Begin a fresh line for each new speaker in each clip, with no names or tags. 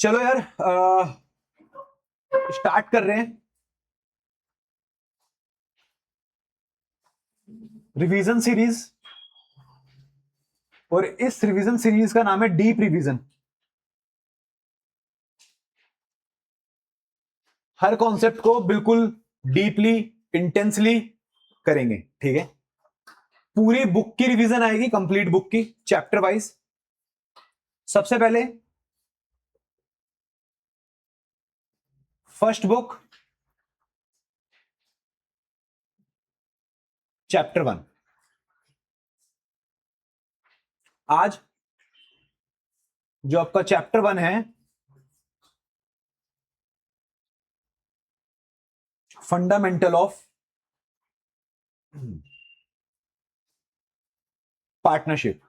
चलो यार स्टार्ट कर रहे हैं रिवीजन सीरीज। और इस रिवीजन सीरीज का नाम है डीप रिवीजन। हर कॉन्सेप्ट को बिल्कुल डीपली इंटेंसली करेंगे, ठीक है। पूरी बुक की रिवीजन आएगी, कंप्लीट बुक की, चैप्टर वाइज। सबसे पहले फर्स्ट बुक चैप्टर 1। आज जो आपका चैप्टर 1 है, फंडामेंटल ऑफ पार्टनरशिप।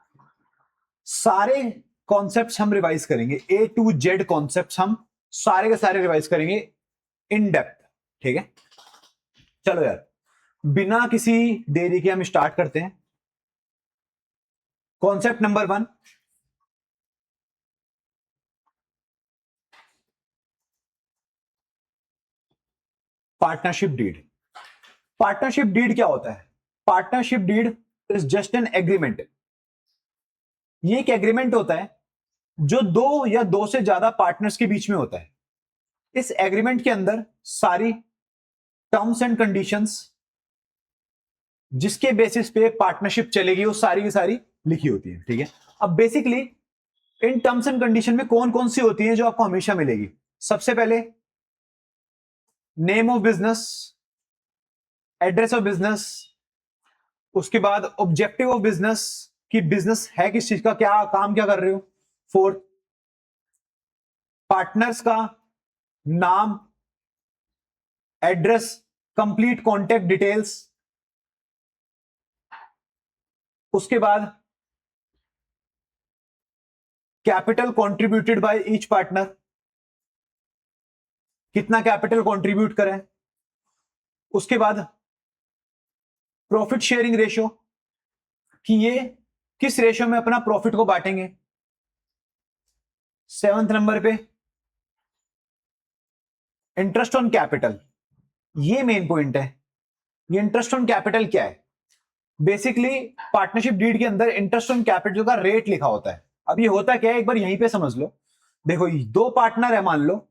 सारे कॉन्सेप्ट्स हम रिवाइज करेंगे, ए टू जेड कॉन्सेप्ट्स हम सारे के सारे रिवाइज करेंगे इन डेप्थ, ठीक है। चलो यार, बिना किसी देरी के हम स्टार्ट करते हैं। Concept number 1, partnership deed. Partnership deed क्या होता है? Partnership deed is just an agreement. ये एक एग्रीमेंट होता है जो दो या दो से ज्यादा पार्टनर्स के बीच में होता है। इस एग्रीमेंट के अंदर सारी टर्म्स एंड कंडीशंस जिसके बेसिस पे पार्टनरशिप चलेगी वो सारी की सारी लिखी होती है, ठीक है। अब basically in terms and condition में कौन कौन सी होती हैं जो आपको हमेशा मिलेगी? सबसे पहले name of business, address of business, उसके बाद ऑब्जेक्टिव ऑफ बिजनेस कि बिजनेस है किस चीज का, क्या काम क्या कर रहे हो। फोर्थ, पार्टनर्स का नाम, एड्रेस, कंप्लीट कॉन्टेक्ट डिटेल्स। उसके बाद capital contributed by each partner, कितना कैपिटल कंट्रीब्यूट करें। उसके बाद प्रॉफिट शेयरिंग रेशियो कि ये किस रेशियो में अपना प्रॉफिट को बांटेंगे। 7th नंबर पे इंटरेस्ट ऑन कैपिटल। ये मेन पॉइंट है। ये इंटरेस्ट ऑन कैपिटल क्या है? बेसिकली पार्टनरशिप डीड के अंदर इंटरेस्ट ऑन कैपिटल का रेट लिखा होता है। अब ये होता क्या है, एक बार यहीं पे समझ लो। देखो, दो पार्टनर है, मान लो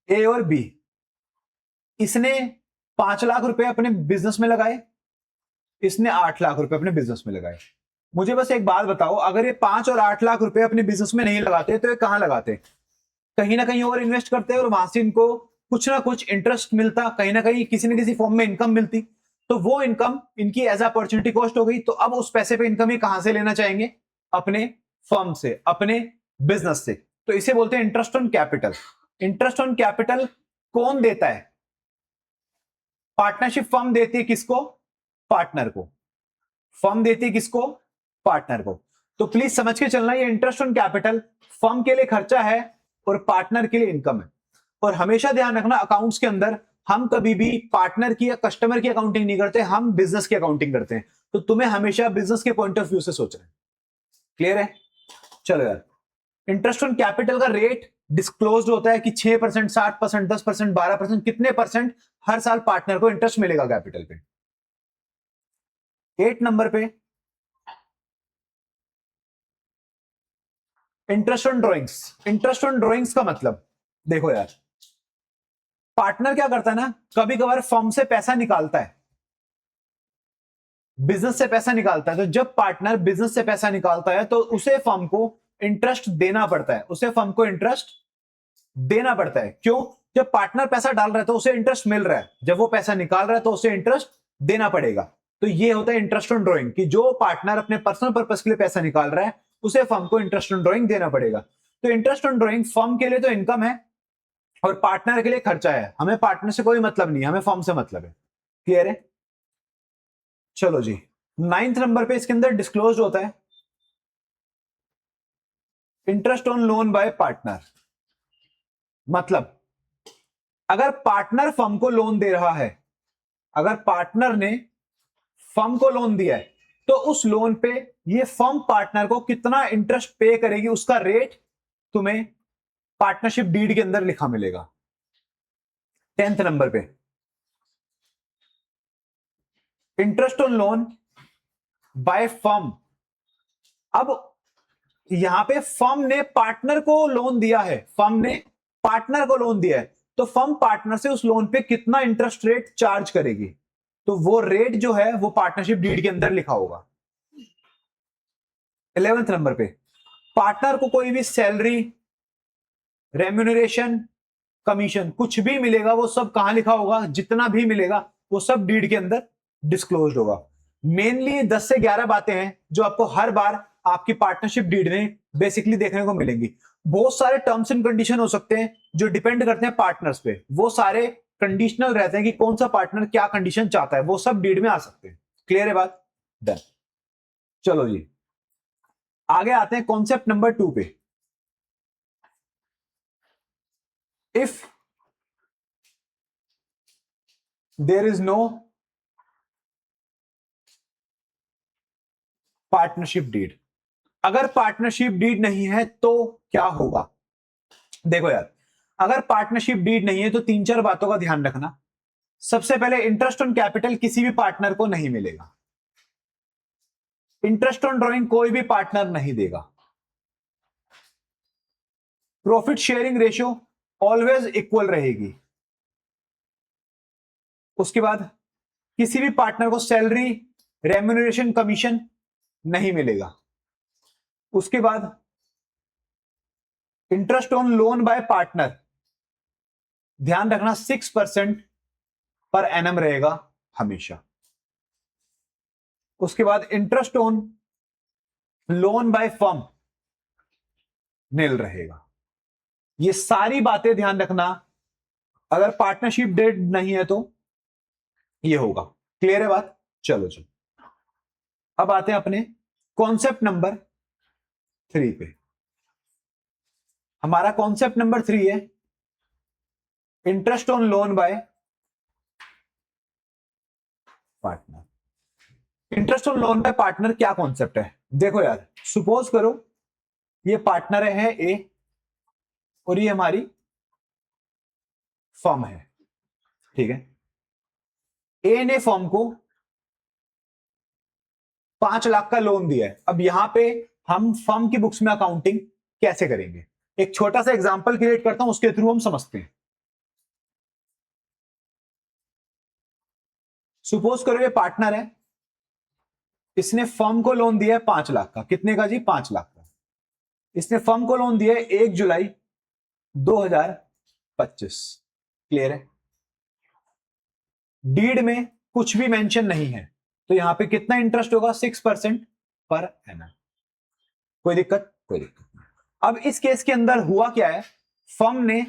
ए और बी। इसने 5 लाख रुपए अपने बिजनेस में लगाए, इसने 8 लाख रुपए अपने बिजनेस में लगाए। मुझे बस एक बात बताओ, अगर ये 5 और 8 लाख रुपए अपने बिजनेस में नहीं लगाते तो ये कहां लगाते? कहीं ना कहीं और इन्वेस्ट करते और वहां से इनको कुछ ना कुछ इंटरेस्ट मिलता, कहीं ना कहीं किसी न किसी फॉर्म में इनकम मिलती। तो वो इनकम इनकी एज अपॉर्चुनिटी कॉस्ट हो गई। तो अब उस पैसे पे इनकम ही कहां से लेना चाहेंगे? अपने फर्म से, अपने बिजनेस से। तो इसे बोलते हैं interest on capital. Interest on capital कौन देता है? पार्टनरशिप फर्म देती है किसको? पार्टनर को। फर्म देती है किसको? पार्टनर को। तो प्लीज समझ के चलना, ये इंटरेस्ट ऑन कैपिटल फर्म के लिए खर्चा है और पार्टनर के लिए इनकम है। और हमेशा ध्यान रखना, अकाउंट्स के अंदर हम कभी भी पार्टनर की या कस्टमर की अकाउंटिंग नहीं करते, हम बिजनेस की अकाउंटिंग करते हैं। तो तुम्हें हमेशा बिजनेस के पॉइंट ऑफ व्यू से सोचना है। क्लियर है? चलो यार, इंटरेस्ट ऑन कैपिटल का रेट डिस्क्लोज होता है कि 6%, 7%, 10%, 12%, कितने परसेंट हर साल पार्टनर को इंटरेस्ट मिलेगा कैपिटल पे। 8 नंबर पे interest on drawings. Interest on drawings का मतलब, देखो यार, पार्टनर क्या करता है ना, कभी कभार फर्म से पैसा निकालता है, बिजनेस से पैसा निकालता है। तो जब पार्टनर बिजनेस से पैसा निकालता है तो उसे फर्म को इंटरेस्ट देना पड़ता है। उसे फर्म को इंटरेस्ट देना पड़ता है। क्यों? जब पार्टनर पैसा डाल रहा है तो उसे इंटरेस्ट मिल रहा है, जब वो पैसा निकाल रहा है तो उसे इंटरेस्ट देना पड़ेगा। तो ये होता है इंटरेस्ट ऑन ड्रॉइंग कि जो पार्टनर अपने पर्सनल पर्पस के लिए पैसा निकाल रहा है उसे फर्म को इंटरेस्ट ऑन ड्रॉइंग देना पड़ेगा। तो इंटरेस्ट ऑन ड्रॉइंग फर्म के लिए तो इनकम है और पार्टनर के लिए खर्चा है। हमें पार्टनर से कोई मतलब नहीं, हमें फर्म से मतलब है। क्लियर है? चलो जी, 9th नंबर पे इसके अंदर डिस्क्लोज होता है interest on loan by partner. मतलब अगर पार्टनर फर्म को लोन दे रहा है, अगर पार्टनर ने फर्म को लोन दिया है तो उस लोन पे ये फर्म पार्टनर को कितना इंटरेस्ट पे करेगी, उसका रेट तुम्हें पार्टनरशिप डीड के अंदर लिखा मिलेगा। 10th नंबर पे interest on loan by firm. अब यहां पे फर्म ने पार्टनर को लोन दिया है, फर्म ने पार्टनर को लोन दिया है, तो फर्म पार्टनर से उस लोन पे कितना इंटरेस्ट रेट चार्ज करेगी, तो वो रेट जो है वो पार्टनरशिप डीड के अंदर लिखा होगा। 11th नंबर पे पार्टनर को कोई भी सैलरी, रेम्यूनरेशन, कमीशन कुछ भी मिलेगा वो सब कहां लिखा होगा, जितना भी मिलेगा वो सब डीड के अंदर डिस्क्लोज होगा। मेनली 10 से 11 बातें हैं जो आपको हर बार आपकी पार्टनरशिप डीड में बेसिकली देखने को मिलेंगी। बहुत सारे टर्म्स एंड कंडीशन हो सकते हैं जो डिपेंड करते हैं पार्टनर्स पे, वो सारे कंडीशनल रहते हैं कि कौन सा पार्टनर क्या कंडीशन चाहता है, वो सब डीड में आ सकते हैं। क्लियर है बात? डन। चलो जी आगे आते हैं कॉन्सेप्ट नंबर 2 पे। If there is no partnership deed, अगर पार्टनरशिप डीड नहीं है तो क्या होगा? देखो यार, अगर पार्टनरशिप डीड नहीं है तो 3-4 बातों का ध्यान रखना। सबसे पहले इंटरेस्ट ऑन कैपिटल किसी भी पार्टनर को नहीं मिलेगा, इंटरेस्ट ऑन ड्रॉइंग कोई भी पार्टनर नहीं देगा, profit sharing ratio always equal रहेगी। उसके बाद किसी भी पार्टनर को सैलरी, रेम्यूनरेशन, कमीशन नहीं मिलेगा। उसके बाद interest on loan by partner ध्यान रखना 6% पर एनम रहेगा हमेशा। उसके बाद interest on loan by firm nil रहेगा। ये सारी बातें ध्यान रखना, अगर पार्टनरशिप डेट नहीं है तो ये होगा। क्लियर है बात? चलो चलो अब आते हैं अपने कॉन्सेप्ट नंबर 3 पे। हमारा कॉन्सेप्ट नंबर 3 है interest on loan by partner. Interest on loan by partner क्या कॉन्सेप्ट है? देखो यार, सपोज करो ये पार्टनर है ए और ये हमारी फर्म है, ठीक है। ए ने फर्म को 5 लाख का लोन दिया है। अब यहां पे हम फर्म की बुक्स में अकाउंटिंग कैसे करेंगे, एक छोटा सा एग्जांपल क्रिएट करता हूं, उसके थ्रू हम समझते हैं। सपोज करो ये पार्टनर है, इसने फर्म को लोन दिया है 5 लाख का। कितने का जी? 5 लाख का। इसने फर्म को लोन दिया है 1 जुलाई 2025। क्लियर है? डीड में कुछ भी मेंशन नहीं है, तो यहां पे कितना इंटरेस्ट होगा? 6% पर एनम। कोई दिक्कत? कोई दिक्कत नहीं। अब इस केस के अंदर हुआ क्या है, फर्म ने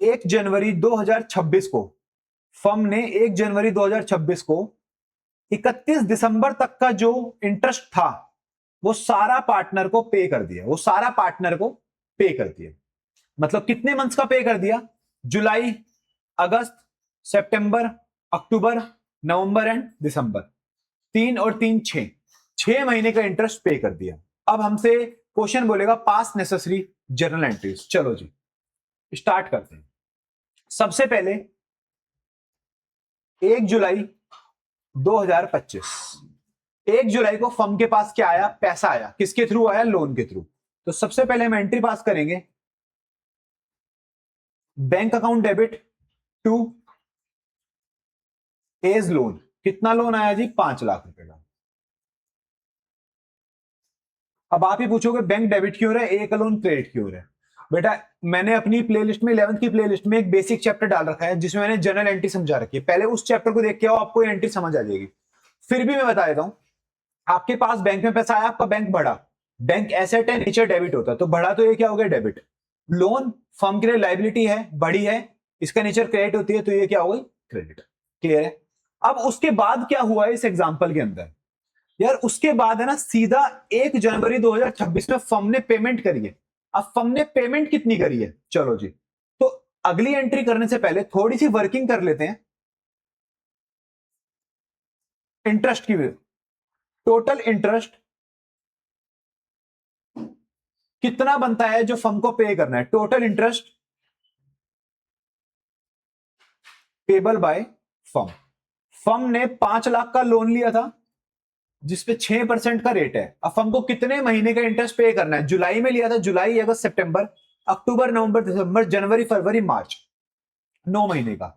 1 जनवरी 2026 को, फर्म ने 1 जनवरी 2026 को 31 दिसंबर तक का जो इंटरेस्ट था वो सारा पार्टनर को पे कर दिया, वो सारा पार्टनर को पे कर दिया। मतलब कितने मंथ्स का पे कर दिया? जुलाई, अगस्त, सितंबर, अक्टूबर, नवंबर एंड दिसंबर। 3 और 3 6 महीने का इंटरेस्ट पे कर दिया। अब हमसे क्वेश्चन बोलेगा पास नेसेसरी जर्नल एंट्रीज। चलो जी स्टार्ट करते हैं। सबसे पहले 1 जुलाई 2025, 1 जुलाई को फर्म के पास क्या आया? पैसा आया। किसके थ्रू आया? लोन के थ्रू। तो सबसे पहले हम एंट्री पास करेंगे, bank account debit to A's loan. कितना लोन आया जी? 5 लाख रुपए का। अब आप ही पूछोगे बैंक डेबिट क्यों रहा है, ए का लोन क्रेडिट क्यों रहा है? बेटा मैंने अपनी प्लेलिस्ट में 11th की प्लेलिस्ट में एक बेसिक चैप्टर डाल रखा है जिसमें मैंने जर्नल एंट्री समझा रखी है। पहले उस चैप्टर को देख के आओ, आपको एंट्री समझ आ जाएगी। फिर भी मैं बता देता हूं, आपके पास बैंक में पैसा आया, आपका बैंक बढ़ा, बैंक एसेट है, नेचर डेबिट होता है, तो बढ़ा तो ये क्या हो गया? डेबिट। लोन फर्म के लिए लाइबिलिटी है, बढ़ी है, इसका नेचर क्रेडिट होती है, तो ये क्या हो गई? क्रेडिट। क्लियर है? अब उसके बाद क्या हुआ है इस एग्जांपल के अंदर यार, उसके बाद है ना सीधा 1 जनवरी 2026 में फर्म ने पेमेंट करी है। अब फर्म ने पेमेंट कितनी करी है? चलो जी, तो अगली एंट्री करने से पहले थोड़ी सी वर्किंग कर लेते हैं इंटरेस्ट की। टोटल इंटरेस्ट कितना बनता है जो फर्म को पे करना है, total interest payable by firm. Firm ने 5 लाख का लोन लिया था जिसपे 6% का रेट है। अब फर्म को कितने महीने का इंटरेस्ट पे करना है? जुलाई में लिया था, जुलाई अगस्त सितंबर अक्टूबर नवंबर दिसंबर जनवरी फरवरी मार्च, 9 महीने का।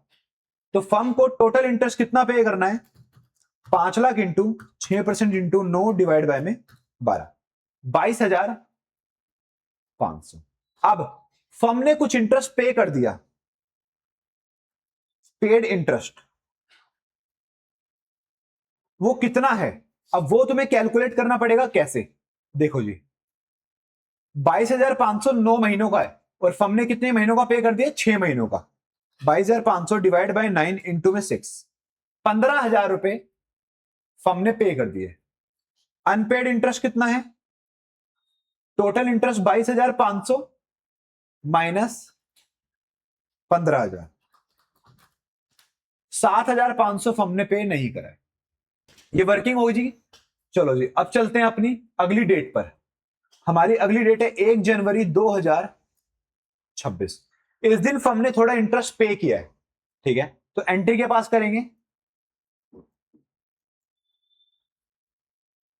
तो फर्म को टोटल इंटरेस्ट कितना पे करना है? 5 lakh into 6% into 9 divide by में 12, 22,500। अब फर्म ने कुछ इंटरेस्ट पे कर दिया, पेड इंटरेस्ट, वो कितना है? अब वो तुम्हें कैलकुलेट करना पड़ेगा। कैसे? देखो जी, 22,500 9 महीनों का है और फर्म ने कितने महीनों का पे कर दिया? 6 महीनों का। 22,500 डिवाइड बाय 9 इंटू में 6, 15,000 रुपए फर्म ने पे कर दिए। अनपेड इंटरेस्ट कितना है? टोटल इंटरेस्ट 22,500 माइनस 15,000, 7,500 फर्म ने पे नहीं करा है। ये वर्किंग होगी जी। चलो जी, अब चलते हैं अपनी अगली डेट पर। हमारी अगली डेट है 1 जनवरी 2026। इस दिन फर्म ने थोड़ा इंटरेस्ट पे किया है, ठीक है? तो एंट्री के पास करेंगे,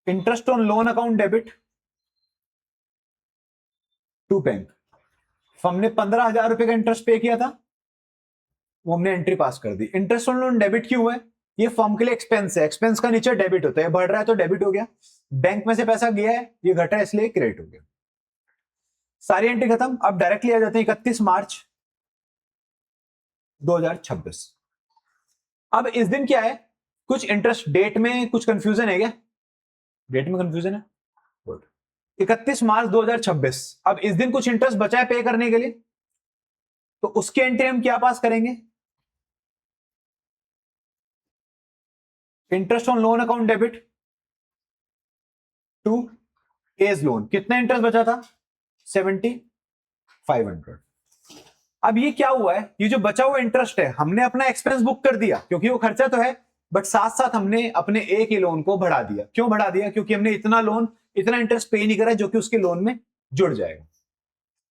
interest on loan account debit to bank. Firm ने 15,000 रुपए का इंटरेस्ट पे किया था, वो हमने एंट्री पास कर दी। इंटरेस्ट ऑन लोन डेबिट क्यों है? ये फर्म के लिए एक्सपेंस है, एक्सपेंस का नीचे डेबिट होता है, बढ़ रहा है तो डेबिट हो गया। बैंक में से पैसा गया है, ये घटा है इसलिए क्रेडिट हो गया। सारी एंट्री खत्म। अब डायरेक्टली आ जाते हैं 31 मार्च 2026। अब इस दिन क्या है? कुछ इंटरेस्ट डेट में कुछ कंफ्यूजन है क्या? डेट में कंफ्यूजन है? गुड। 31 मार्च 2026। अब इस दिन कुछ इंटरेस्ट बचा है पे करने के लिए, तो उसकी एंट्री हम क्या पास करेंगे? Interest on loan account debit to A's loan. कितना इंटरेस्ट बचा था? 7,500। अब ये क्या हुआ है? ये जो बचा हुआ इंटरेस्ट है, हमने अपना एक्सपेंस बुक कर दिया क्योंकि वो खर्चा तो है, बट साथ साथ हमने अपने ए के लोन को बढ़ा दिया। क्यों बढ़ा दिया? क्योंकि हमने इतना इंटरेस्ट पे नहीं करा जो कि उसके लोन में जुड़ जाएगा।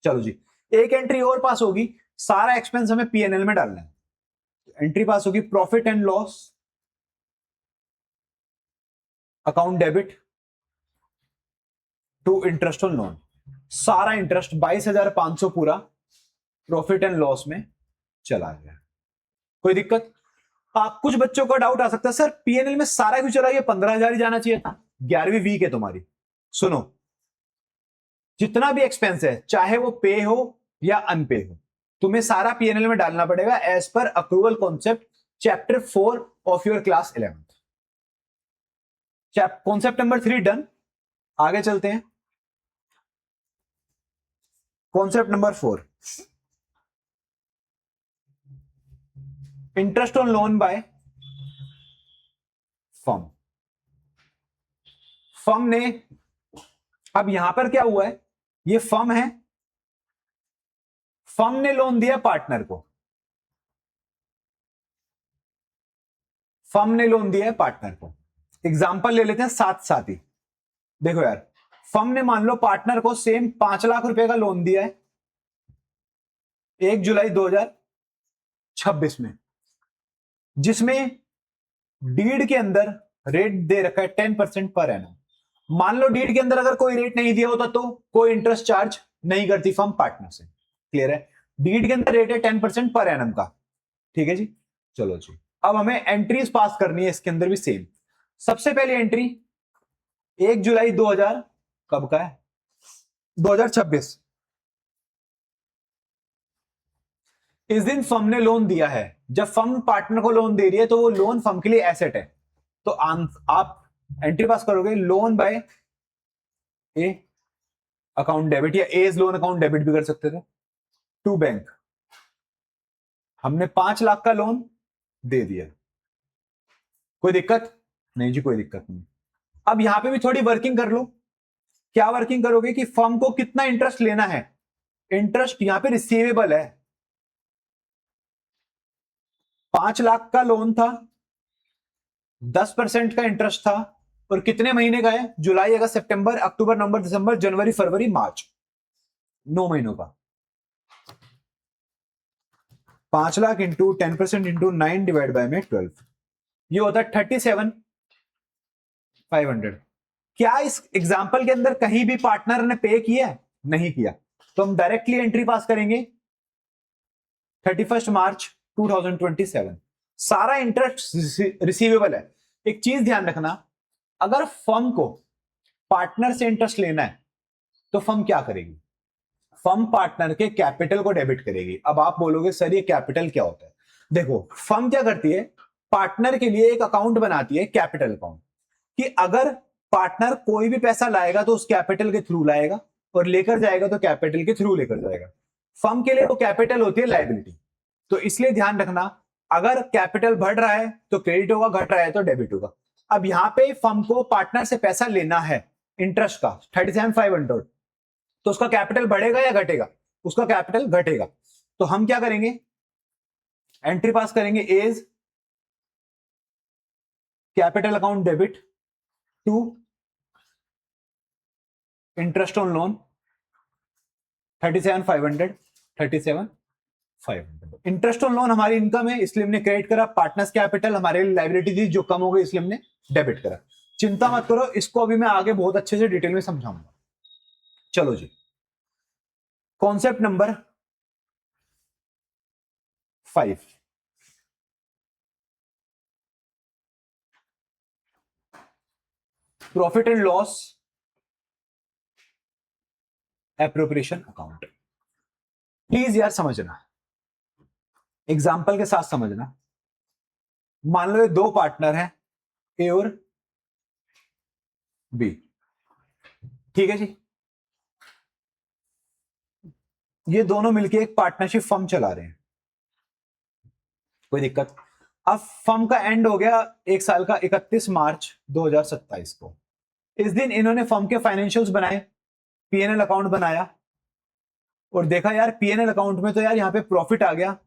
चलो जी, एक एंट्री और पास होगी, सारा एक्सपेंस हमें पीएनएल में डालना है। एंट्री पास होगी profit and loss account debit to interest on loan. सारा इंटरेस्ट 22,500 पूरा प्रॉफिट एंड लॉस में चला गया। कोई दिक्कत? कुछ बच्चों का डाउट आ सकता है, सर पीएनएल में सारा क्यों चला गया? 15,000 ही जाना चाहिए था। 11वीं वीक है तुम्हारी। सुनो, जितना भी एक्सपेंस है, चाहे वो पे हो या अनपे हो, तुम्हें सारा पीएनएल में डालना पड़ेगा एज पर accrual concept chapter 4 of your class 11th। Concept number 3 done. आगे चलते हैं, concept number 4, interest on loan by firm. Firm ने, अब यहां पर क्या हुआ है? ये फर्म है, फर्म ने लोन दिया पार्टनर को, फर्म ने लोन दिया है पार्टनर को। एग्जांपल ले लेते हैं साथ साथ ही। देखो यार, फर्म ने मान लो पार्टनर को सेम 5 लाख रुपए का लोन दिया है 1 जुलाई 2026 में, जिसमें डीड के अंदर रेट दे रखा है 10% पर एनम। मान लो डीड के अंदर अगर कोई रेट नहीं दिया होता तो कोई इंटरेस्ट चार्ज नहीं करती फर्म पार्टनर से। क्लियर है? डीड के अंदर रेट है 10% पर एनम का। ठीक है जी। चलो जी, अब हमें एंट्रीज पास करनी है इसके अंदर भी सेम। सबसे पहली एंट्री 1 जुलाई 2000 कब का है? 2026। इस दिन फर्म ने लोन दिया है। जब फर्म पार्टनर को लोन दे रही है तो वो लोन फर्म के लिए एसेट है, तो आप एंट्री पास करोगे loan by A account debit, या एज लोन अकाउंट डेबिट भी कर सकते थे, टू बैंक। हमने 5 लाख का लोन दे दिया। कोई दिक्कत? नहीं जी, कोई दिक्कत नहीं। अब यहां पे भी थोड़ी वर्किंग कर लो। क्या वर्किंग करोगे कि फर्म को कितना इंटरेस्ट लेना है? इंटरेस्ट यहां पे रिसीवेबल है, 5 लाख का लोन था, 10% का इंटरेस्ट था, और कितने महीने का है? जुलाई अगस्त सितंबर अक्टूबर नवंबर दिसंबर जनवरी फरवरी मार्च, 9 महीनों का 5 lakh into 10% into 9 divide by में 12, ये होता है 37,500। क्या इस एग्जाम्पल के अंदर कहीं भी पार्टनर ने पे किया है? नहीं किया, तो हम डायरेक्टली एंट्री पास करेंगे 31 मार्च 2027। सारा इंटरेस्ट रिसीवेबल है। एक चीज ध्यान रखना, अगर फर्म को पार्टनर से इंटरेस्ट लेना है तो फर्म क्या करेगी? फर्म पार्टनर के कैपिटल को डेबिट करेगी। अब आप बोलोगे सर ये कैपिटल क्या होता है? देखो, फर्म क्या करती है, पार्टनर के लिए एक अकाउंट बनाती है, कैपिटल अकाउंट, कि अगर पार्टनर कोई भी पैसा लाएगा तो उस कैपिटल के थ्रू लाएगा, और लेकर जाएगा तो कैपिटल के थ्रू लेकर जाएगा। फर्म के लिए वो कैपिटल होती है लायबिलिटी। तो इसलिए ध्यान रखना, अगर कैपिटल बढ़ रहा है तो क्रेडिट होगा, घट रहा है तो डेबिट होगा। अब यहां पे फर्म को पार्टनर से पैसा लेना है इंटरेस्ट का 37,500, तो उसका कैपिटल बढ़ेगा या घटेगा? उसका कैपिटल घटेगा। तो हम क्या करेंगे, एंट्री पास करेंगे A's capital account debit to interest on loan 37,500। Interest on loan हमारी इनकम है इसलिए हमने क्रेडिट करा, पार्टनर्स कैपिटल हमारे लिए लायबिलिटी थी जो कम हो गई इसलिए हमने डेबिट करा। चिंता मत करो, इसको अभी मैं आगे बहुत अच्छे से डिटेल में समझाऊंगा। चलो जी, concept number 5, profit and loss appropriation account. Please यार समझना, एग्जाम्पल के साथ समझना। मान लो ये दो पार्टनर हैं, ए और बी, ठीक है जी। ये दोनों मिलके एक पार्टनरशिप फर्म चला रहे हैं, कोई दिक्कत? अब फर्म का एंड हो गया एक साल का 31 मार्च 2027 को। इस दिन इन्होंने फर्म के फाइनेंशियल्स बनाए, पीएनएल अकाउंट बनाया और देखा यार पीएनएल अकाउंट में तो यार यहाँ पे प्रॉफिट आ गया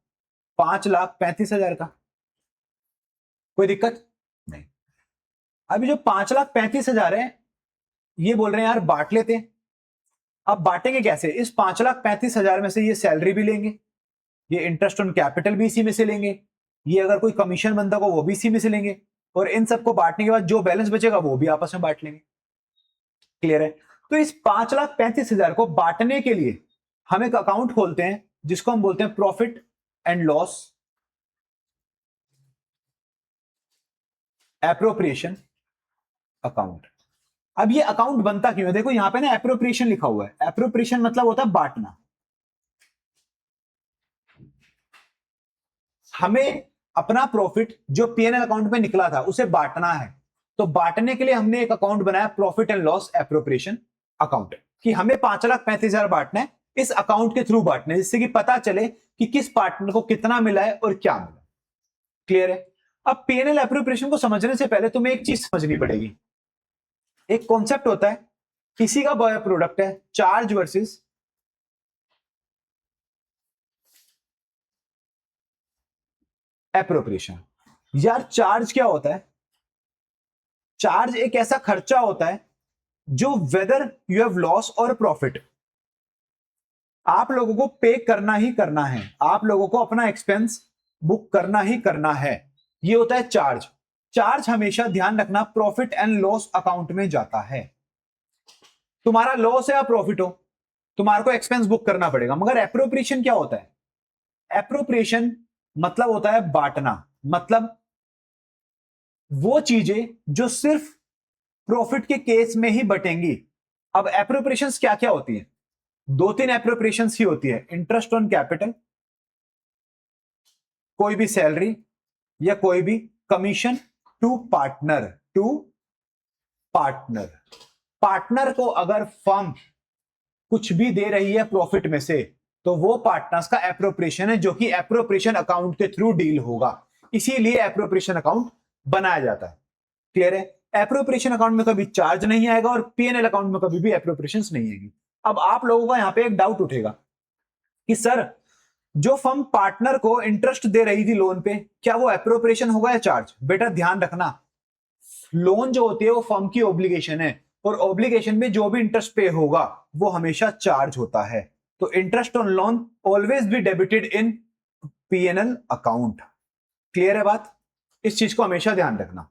5,35,000 का। कोई दिक्कत नहीं। अभी जो 5,35,000 है ये बोल रहे हैं यार बांट लेते हैं। अब बांटेंगे कैसे? इस 5,35,000 में से ये सैलरी भी लेंगे, ये इंटरेस्ट ऑन कैपिटल भी इसी में से लेंगे, ये अगर कोई कमीशन बनता हो वो भी इसी में से लेंगे, और इन सबको बांटने के बाद जो बैलेंस बचेगा वो भी आपस में बांट लेंगे। क्लियर है? तो इस 5,35,000 को बांटने के लिए हम एक अकाउंट खोलते हैं जिसको हम बोलते हैं profit and loss appropriation account. अब ये अकाउंट बनता क्यों है? देखो यहां पे ना एप्रोप्रिएशन लिखा हुआ है। एप्रोप्रिएशन मतलब होता है बांटना। हमें अपना प्रॉफिट जो पीएनएल अकाउंट में निकला था उसे बांटना है, तो बांटने के लिए हमने एक अकाउंट बनाया profit and loss appropriation account, कि हमें 5,35,000 बांटना है, इस अकाउंट के थ्रू बांटना है जिससे कि पता चले कि किस पार्टनर को कितना मिला है और क्या मिला। क्लियर है? अब पीएनएल एप्रोप्रिएशन को समझने से पहले तुम्हें एक चीज समझनी पड़ेगी। एक कॉन्सेप्ट होता है, किसी का बाय प्रोडक्ट है चार्ज वर्सेस एप्रोप्रिएशन। यार चार्ज क्या होता है? चार्ज एक ऐसा खर्चा होता है जो वेदर यू हैव लॉस और प्रॉफिट, आप लोगों को पे करना ही करना है, आप लोगों को अपना एक्सपेंस बुक करना ही करना है, ये होता है चार्ज। चार्ज हमेशा ध्यान रखना प्रॉफिट एंड लॉस अकाउंट में जाता है। तुम्हारा लॉस है या प्रॉफिट हो, तुम्हारे को एक्सपेंस बुक करना पड़ेगा। मगर एप्रोप्रिएशन क्या होता है? एप्रोप्रिएशन मतलब होता है बांटना, मतलब वो चीजें जो सिर्फ प्रॉफिट के केस में ही बटेंगी। अब एप्रोप्रिएशंस क्या क्या होती है? 2-3 एप्रोप्रिएशंस ही होती है। इंटरेस्ट ऑन कैपिटल, कोई भी सैलरी या कोई भी commission to partner, to partner. Partner को अगर फर्म कुछ भी दे रही है प्रॉफिट में से तो वो पार्टनर्स का एप्रोप्रिएशन है, जो कि एप्रोप्रिएशन अकाउंट के थ्रू डील होगा, इसीलिए एप्रोप्रिएशन अकाउंट बनाया जाता है। क्लियर है? एप्रोप्रिएशन अकाउंट में कभी चार्ज नहीं आएगा और पीएनएल अकाउंट में कभी भी एप्रोप्रिएशंस नहीं आएगी। अब आप लोगों का यहां पे एक डाउट उठेगा कि सर जो फर्म पार्टनर को इंटरेस्ट दे रही थी लोन पे, क्या वो एप्रोप्रिएशन होगा या चार्ज? बेटा ध्यान रखना, लोन जो होती है वो फर्म की ऑब्लिगेशन है और ऑब्लिगेशन में जो भी इंटरेस्ट पे होगा वो हमेशा चार्ज होता है। तो interest on loan always be debited in PNL account. Clear है बात? इस चीज को हमेशा ध्यान रखना।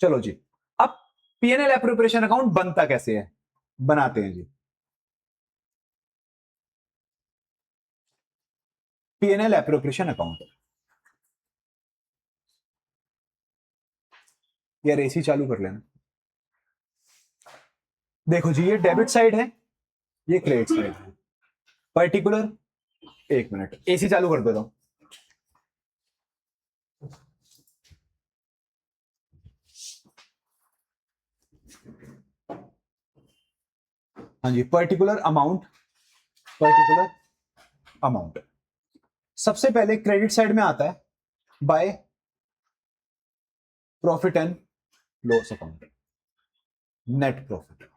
चलो जी, अब पीएनएल एप्रोप्रिएशन अकाउंट बनता कैसे है, बनाते हैं जी। पीएनएल एप्रोप्रिएशन अकाउंट, यार एसी चालू कर लेना। देखो जी, ये डेबिट साइड है, ये क्रेडिट साइड है। पर्टिकुलर, एक मिनट एसी चालू कर देता हूं। हाँ जी, पर्टिकुलर अमाउंट, पर्टिकुलर अमाउंट सबसे पहले क्रेडिट साइड में आता है by profit and loss account, net profit.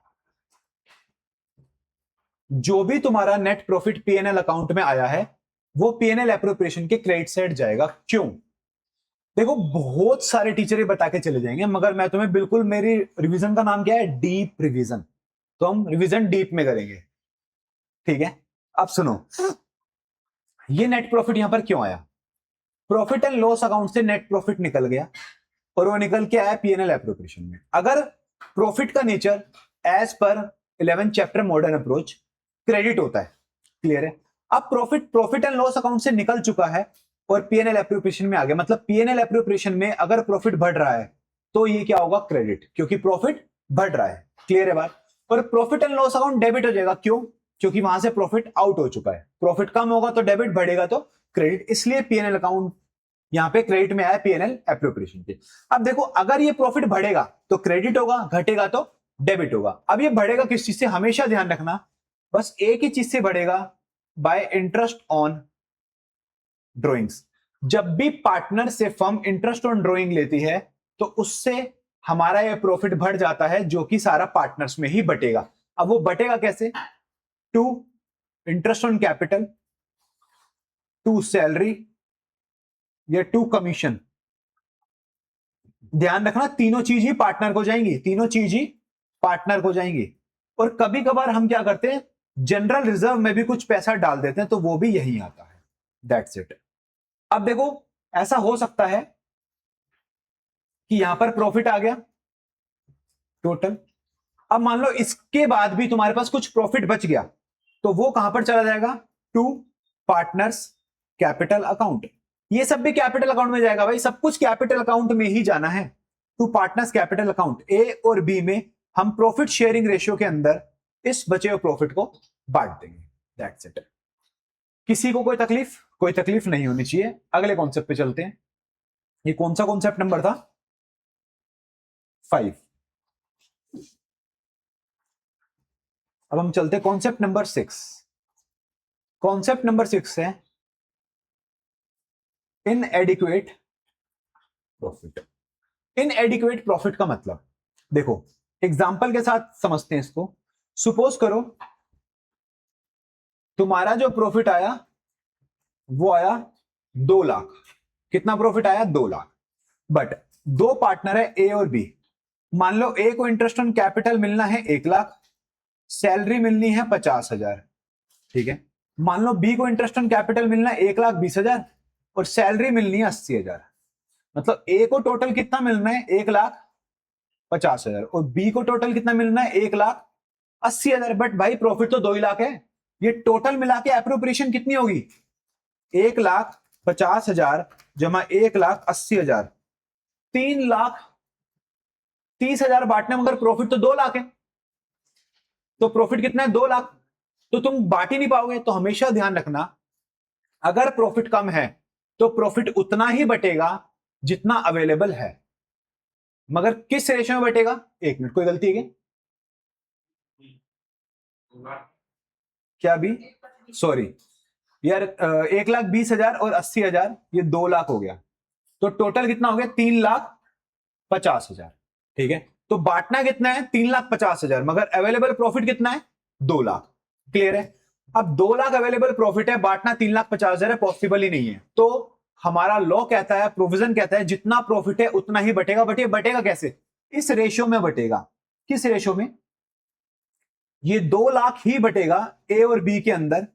जो भी तुम्हारा नेट प्रॉफिट पीएनएल अकाउंट में आया है वो पीएनएल एप्रोप्रिएशन के क्रेडिट साइड जाएगा। क्यों? देखो, बहुत सारे टीचर ये बता के चले जाएंगे, मगर मैं तुम्हें बिल्कुल, मेरी रिवीजन का नाम क्या है, डीप रिवीजन, तो हम रिवीजन डीप में करेंगे। ठीक है, अब सुनो, ये नेट प्रॉफिट यहां पर क्यों आया? प्रॉफिट एंड लॉस अकाउंट से नेट प्रॉफिट निकल गया और वो निकल के आया पीएनएल एप्रोप्रिएशन में। अगर प्रॉफिट का nature as per 11 chapter modern approach credit होता है, क्लियर है? अब प्रॉफिट एंड लॉस अकाउंट से निकल चुका है और पीएनएल एप्रोप्रिएशन में आ गया, मतलब पीएनएल एप्रोप्रिएशन में अगर प्रॉफिट बढ़ रहा है तो ये क्या होगा, क्रेडिट, क्योंकि प्रॉफिट बढ़ रहा है। क्लियर है बात? और profit and loss account debit हो जाएगा। क्यों? क्योंकि वहां से प्रॉफिट आउट हो चुका है। प्रॉफिट कम होगा तो डेबिट, बढ़ेगा तो क्रेडिट, इसलिए पीएनएल अकाउंट यहां पे क्रेडिट में आया पीएनएल एप्रोप्रिएशन के। अब देखो, अगर ये प्रॉफिट बढ़ेगा तो क्रेडिट होगा, घटेगा तो डेबिट होगा। अब ये बढ़ेगा किस चीज से, हमेशा ध्यान रखना, बस एक ही चीज से बढ़ेगा, बाय इंटरेस्ट ऑन ड्रॉइंग्स। जब भी पार्टनर से फर्म इंटरेस्ट ऑन ड्रॉइंग लेती है तो उससे हमारा ये प्रॉफिट बढ़ जाता है, जो कि सारा पार्टनर्स में ही बटेगा। अब वो बटेगा कैसे? To interest on capital, to salary या टू कमीशन। ध्यान रखना, तीनों चीज ही पार्टनर को जाएंगी, तीनों चीज ही पार्टनर को जाएंगी। और कभी कभार हम क्या करते हैं, जनरल रिजर्व में भी कुछ पैसा डाल देते हैं, तो वो भी यही आता है। That's it. अब देखो, ऐसा हो सकता है कि यहां पर प्रॉफिट आ गया टोटल, अब मान लो इसके बाद भी तुम्हारे पास कुछ प्रॉफिट बच गया, तो वो कहां पर चला जाएगा, टू पार्टनर्स कैपिटल अकाउंट। ये सब भी कैपिटल अकाउंट में जाएगा भाई, सब कुछ कैपिटल अकाउंट में ही जाना है। टू पार्टनर्स कैपिटल अकाउंट, ए और बी में हम प्रॉफिट शेयरिंग रेशियो के अंदर इस बचे हुए प्रॉफिट को बांट देंगे। That's it. किसी को कोई तकलीफ? कोई तकलीफ नहीं होनी चाहिए। अगले कॉन्सेप्ट पे चलते हैं। ये कौन सा कॉन्सेप्ट नंबर था? 5। अब हम चलते कॉन्सेप्ट नंबर 6। कॉन्सेप्ट नंबर 6 है इनएडिक्वेट प्रॉफिट। इनएडिक्वेट प्रॉफिट का मतलब, देखो एग्जांपल के साथ समझते हैं इसको। सपोज करो तुम्हारा जो प्रॉफिट आया वो आया 2 लाख। कितना प्रॉफिट आया? 2 लाख। बट दो पार्टनर है ए और बी। मान लो ए को इंटरेस्ट ऑन कैपिटल मिलना है 1 लाख, सैलरी मिलनी है 50,000। ठीक है। मान लो बी को इंटरेस्ट ऑन कैपिटल मिलना है 1,20,000 और सैलरी मिलनी है 80,000। मतलब ए को टोटल कितना मिलना है? 1,50,000 और बी को टोटल कितना मिलना है? 1,80,000। बट भाई प्रॉफिट तो 2 ही लाख है। ये टोटल मिला के एप्रोप्रिएशन कितनी होगी? 1,50,000 जमा 1,80,000, 3,30,000 बांटने, मगर प्रॉफिट तो 2 लाख है। तो प्रॉफिट कितना है? 2 लाख। तो तुम बांट ही नहीं पाओगे। तो हमेशा ध्यान रखना, अगर प्रॉफिट कम है तो प्रॉफिट उतना ही बटेगा जितना अवेलेबल है, मगर किस रेशियो में बटेगा? 1 मिनट, कोई गलती है क्या? भी सॉरी यार, 1,20,000 और 80,000, ये 2 लाख हो गया। तो टोटल कितना हो गया? 3,50,000। ठीक है। तो बांटना कितना है? 3,50,000, मगर अवेलेबल प्रॉफिट कितना है? 2 लाख। क्लियर है? अब 2 लाख अवेलेबल प्रॉफिट है, बांटना 3,50,000 है, पॉसिबल ही नहीं है। तो हमारा लॉ कहता है, प्रोविजन कहता है, जितना प्रॉफिट है उतना ही बटेगा। बट ये बटेगा कैसे? इस रेशियो में बटेगा। किस रेशियो में? ये 2 लाख ही बटेगा ए और बी के अंदर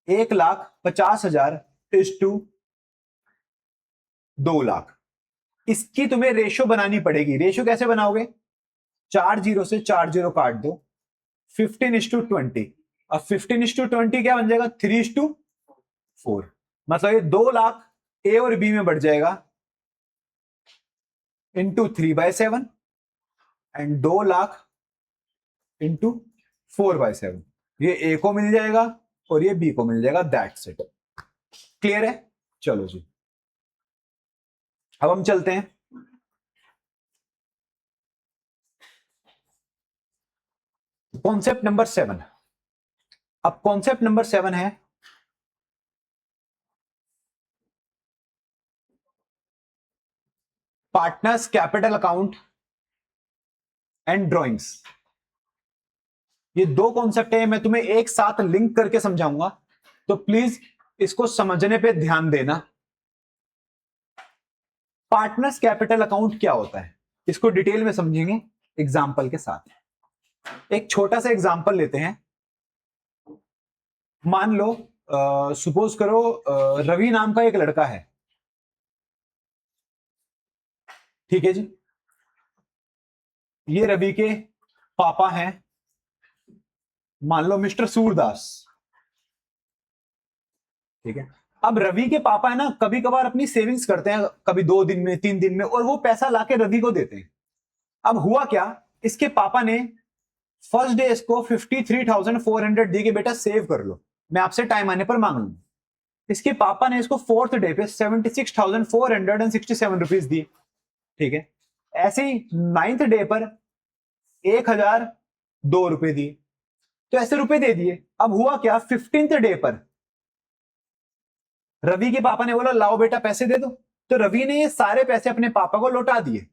1,50,000 इज टू 2 लाख। इसकी तुम्हें रेशो बनानी पड़ेगी। रेशो कैसे बनाओगे? 4 जीरो से 4 जीरो काट दो, 15:20। अब 15:20 क्या बन जाएगा? 3:4। मतलब ये 2 लाख ए और बी में बढ़ जाएगा इंटू 3/7 एंड 2 लाख इंटू 4/7। ये ए को मिल जाएगा और ये बी को मिल जाएगा। That's it. क्लियर है? चलो जी, अब हम चलते हैं कॉन्सेप्ट नंबर 7। अब कॉन्सेप्ट नंबर 7 है partners capital account and drawings. ये दो कॉन्सेप्ट है, मैं तुम्हें एक साथ लिंक करके समझाऊंगा, तो प्लीज इसको समझने पे ध्यान देना। पार्टनर्स कैपिटल अकाउंट क्या होता है इसको डिटेल में समझेंगे एग्जाम्पल के साथ। एक छोटा सा एग्जाम्पल लेते हैं। मान लो सपोज करो रवि नाम का एक लड़का है, ठीक है जी। ये रवि के पापा हैं, मान लो मिस्टर सूरदास, ठीक है। अब रवि के पापा है ना, कभी कभार अपनी सेविंग्स करते हैं, कभी 2 दिन में 3 दिन में, और वो पैसा लाके रवि को देते हैं। अब हुआ क्या, इसके पापा ने फर्स्ट डे इसको 53,400 दी कि बेटा सेव कर लो, मैं आपसे टाइम आने पर मांग लूंगा। इसके पापा ने इसको फोर्थ डे पे 76,467 रुपीज दिए, ठीक है। ऐसे ही 9th डे पर 1,002 रुपए दिए, तो ऐसे रुपए दे दिए। अब हुआ क्या, 15th डे पर रवि के पापा ने बोला लाओ बेटा पैसे दे दो, तो रवि ने ये सारे पैसे अपने पापा को लौटा दिए।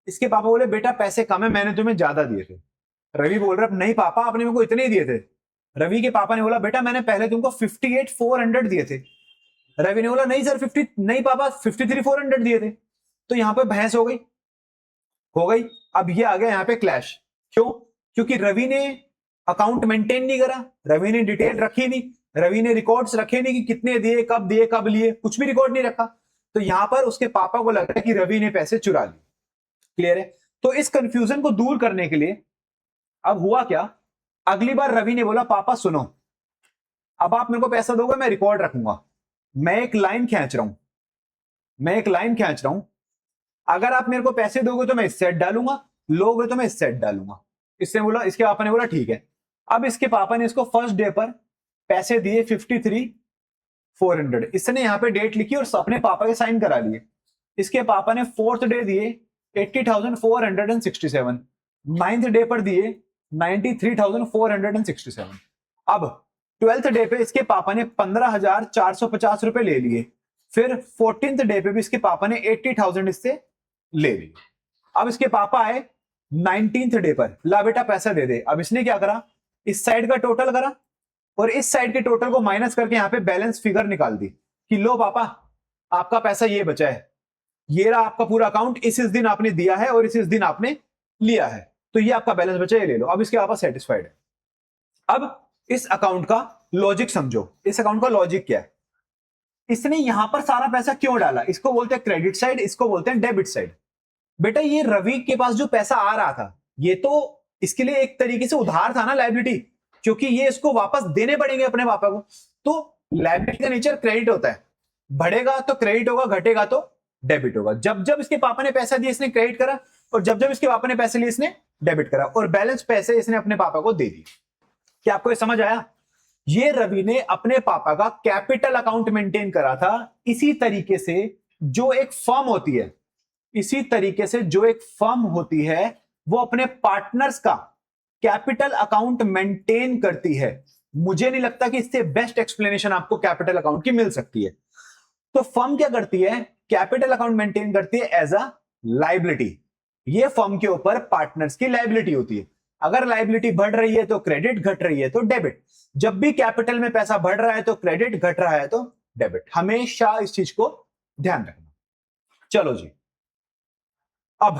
इसके पापा बोले बेटा पैसे कम है, मैंने तुम्हें ज्यादा दिए थे। रवि बोल रहा नहीं पापा आपने मेरे को इतने ही दिए थे। रवि के पापा ने बोला बेटा मैंने पहले तुमको 58,400 दिए थे। रवि ने बोला नहीं सर 50 नहीं पापा 53,400 दिए थे। तो यहां पे बहस हो गई। अब ये आ गया यहाँ पे क्लैश। क्यों? क्योंकि रवि ने अकाउंट मेंटेन नहीं करा, रवि ने डिटेल रखी नहीं, रवि ने रिकॉर्ड्स रखे नहीं कि कितने दिए कब लिए, कुछ भी रिकॉर्ड नहीं रखा। तो यहां पर उसके पापा को लग रहा है कि रवि ने पैसे चुरा लिए। क्लियर है? तो इस कंफ्यूजन को दूर करने के लिए अब हुआ क्या, अगली बार रवि ने बोला पापा सुनो, अब आप मेरे को पैसा दोगे मैं रिकॉर्ड रखूंगा, मैं एक लाइन खींच रहा हूं, अगर आप मेरे को पैसे दोगे तो मैं इस सेट डालूंगा, लोगे तो मैं इस सेट डालूंगा। इसने बोला, इसके पापा ने बोला ठीक है। अब इसके पापा ने इसको फर्स्ट डे पर पैसे दिए 53,400, इसने यहां पे डेट लिखी और अपने पापा के साइन करा लिए। इसके पापा ने फोर्थ डे दिए 80,467, 9th डे पर दिए 93,467। अब 12th डे पे इसके पापा ने 15,450 रुपए ले लिए। फिर 14th डे पे भी इसके पापा ने 80,000 इससे ले लिए। अब इसके पापा आए 19th डे पर, ला बेटा पैसा दे दे। अब इसने क्या करा, इस साइड का टोटल करा और इस साइड के टोटल को माइनस करके यहां पे बैलेंस फिगर निकाल दी कि लो पापा आपका पैसा ये बचा है, ये रहा आपका पूरा अकाउंट, इस दिन आपने दिया है और इस दिन आपने लिया है, तो ये आपका बैलेंस बचा, ये ले लो। अब इसके पापा सेटिस्फाइड है। अब इस अकाउंट का लॉजिक समझो, इस अकाउंट का लॉजिक क्या है। इसने यहां पर सारा पैसा क्यों डाला, इसको बोलते हैं क्रेडिट साइड, इसको बोलते हैं डेबिट साइड। बेटा ये रवि के पास जो पैसा आ रहा था ये तो इसके लिए एक तरीके से उधार था ना, लायबिलिटी, क्योंकि ये इसको वापस देने पड़ेंगे अपने पापा को। तो लायबिलिटी का नेचर क्रेडिट होता है, बढ़ेगा तो क्रेडिट होगा, घटेगा तो डेबिट होगा। जब जब इसके पापा ने पैसा दिया इसने क्रेडिट करा, और जब जब इसके पापा ने पैसे लिए इसने डेबिट करा, और बैलेंस पैसे इसने अपने पापा को दे दिए। क्या आपको ये समझ आया? ये रवि ने अपने पापा का कैपिटल अकाउंट मेंटेन करा था। इसी तरीके से जो एक फर्म होती है, इसी तरीके से जो एक फर्म होती है वो अपने पार्टनर्स का कैपिटल अकाउंट मेंटेन करती है। मुझे नहीं लगता कि इससे बेस्ट एक्सप्लेनेशन आपको कैपिटल अकाउंट की मिल सकती है। तो फर्म क्या करती है, कैपिटल अकाउंट मेंटेन करती है एज अ लायबिलिटी। ये फर्म के ऊपर पार्टनर्स की लायबिलिटी होती है। अगर लायबिलिटी बढ़ रही है तो क्रेडिट, घट रही है तो डेबिट। जब भी कैपिटल में पैसा बढ़ रहा है तो क्रेडिट, घट रहा है तो डेबिट। हमेशा इस चीज को ध्यान रखना। चलो जी, अब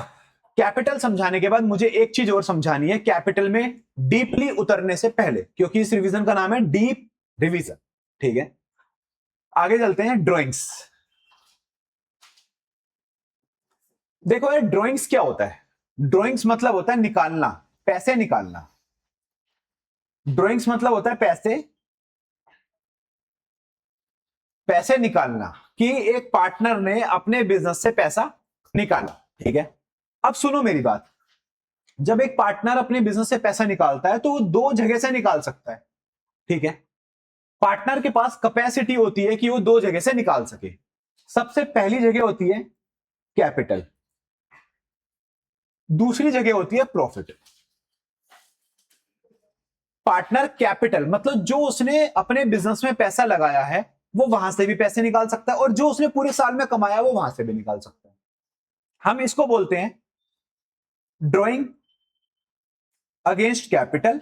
कैपिटल समझाने के बाद मुझे एक चीज और समझानी है कैपिटल में डीपली उतरने से पहले, क्योंकि इस रिवीजन का नाम है डीप रिवीजन। ठीक है, आगे चलते हैं ड्राइंग्स। देखो ये ड्राइंग्स क्या होता है? ड्राइंग्स मतलब होता है निकालना, पैसे निकालना। ड्राइंग्स मतलब होता है पैसे निकालना, कि एक पार्टनर ने अपने बिजनेस से पैसा निकाला। ठीक है, अब सुनो मेरी बात। जब एक पार्टनर अपने बिजनेस से पैसा निकालता है तो वो दो जगह से निकाल सकता है। ठीक है, पार्टनर के पास कैपेसिटी होती है कि वो दो जगह से निकाल सके। सबसे पहली जगह होती है कैपिटल, दूसरी जगह होती है प्रॉफिट। पार्टनर कैपिटल मतलब जो उसने अपने बिजनेस में पैसा लगाया है वो वहां से भी पैसे निकाल सकता है, और जो उसने पूरे साल में कमाया वो वहां से भी निकाल सकता है। हम इसको बोलते हैं ड्रॉइंग अगेंस्ट कैपिटल,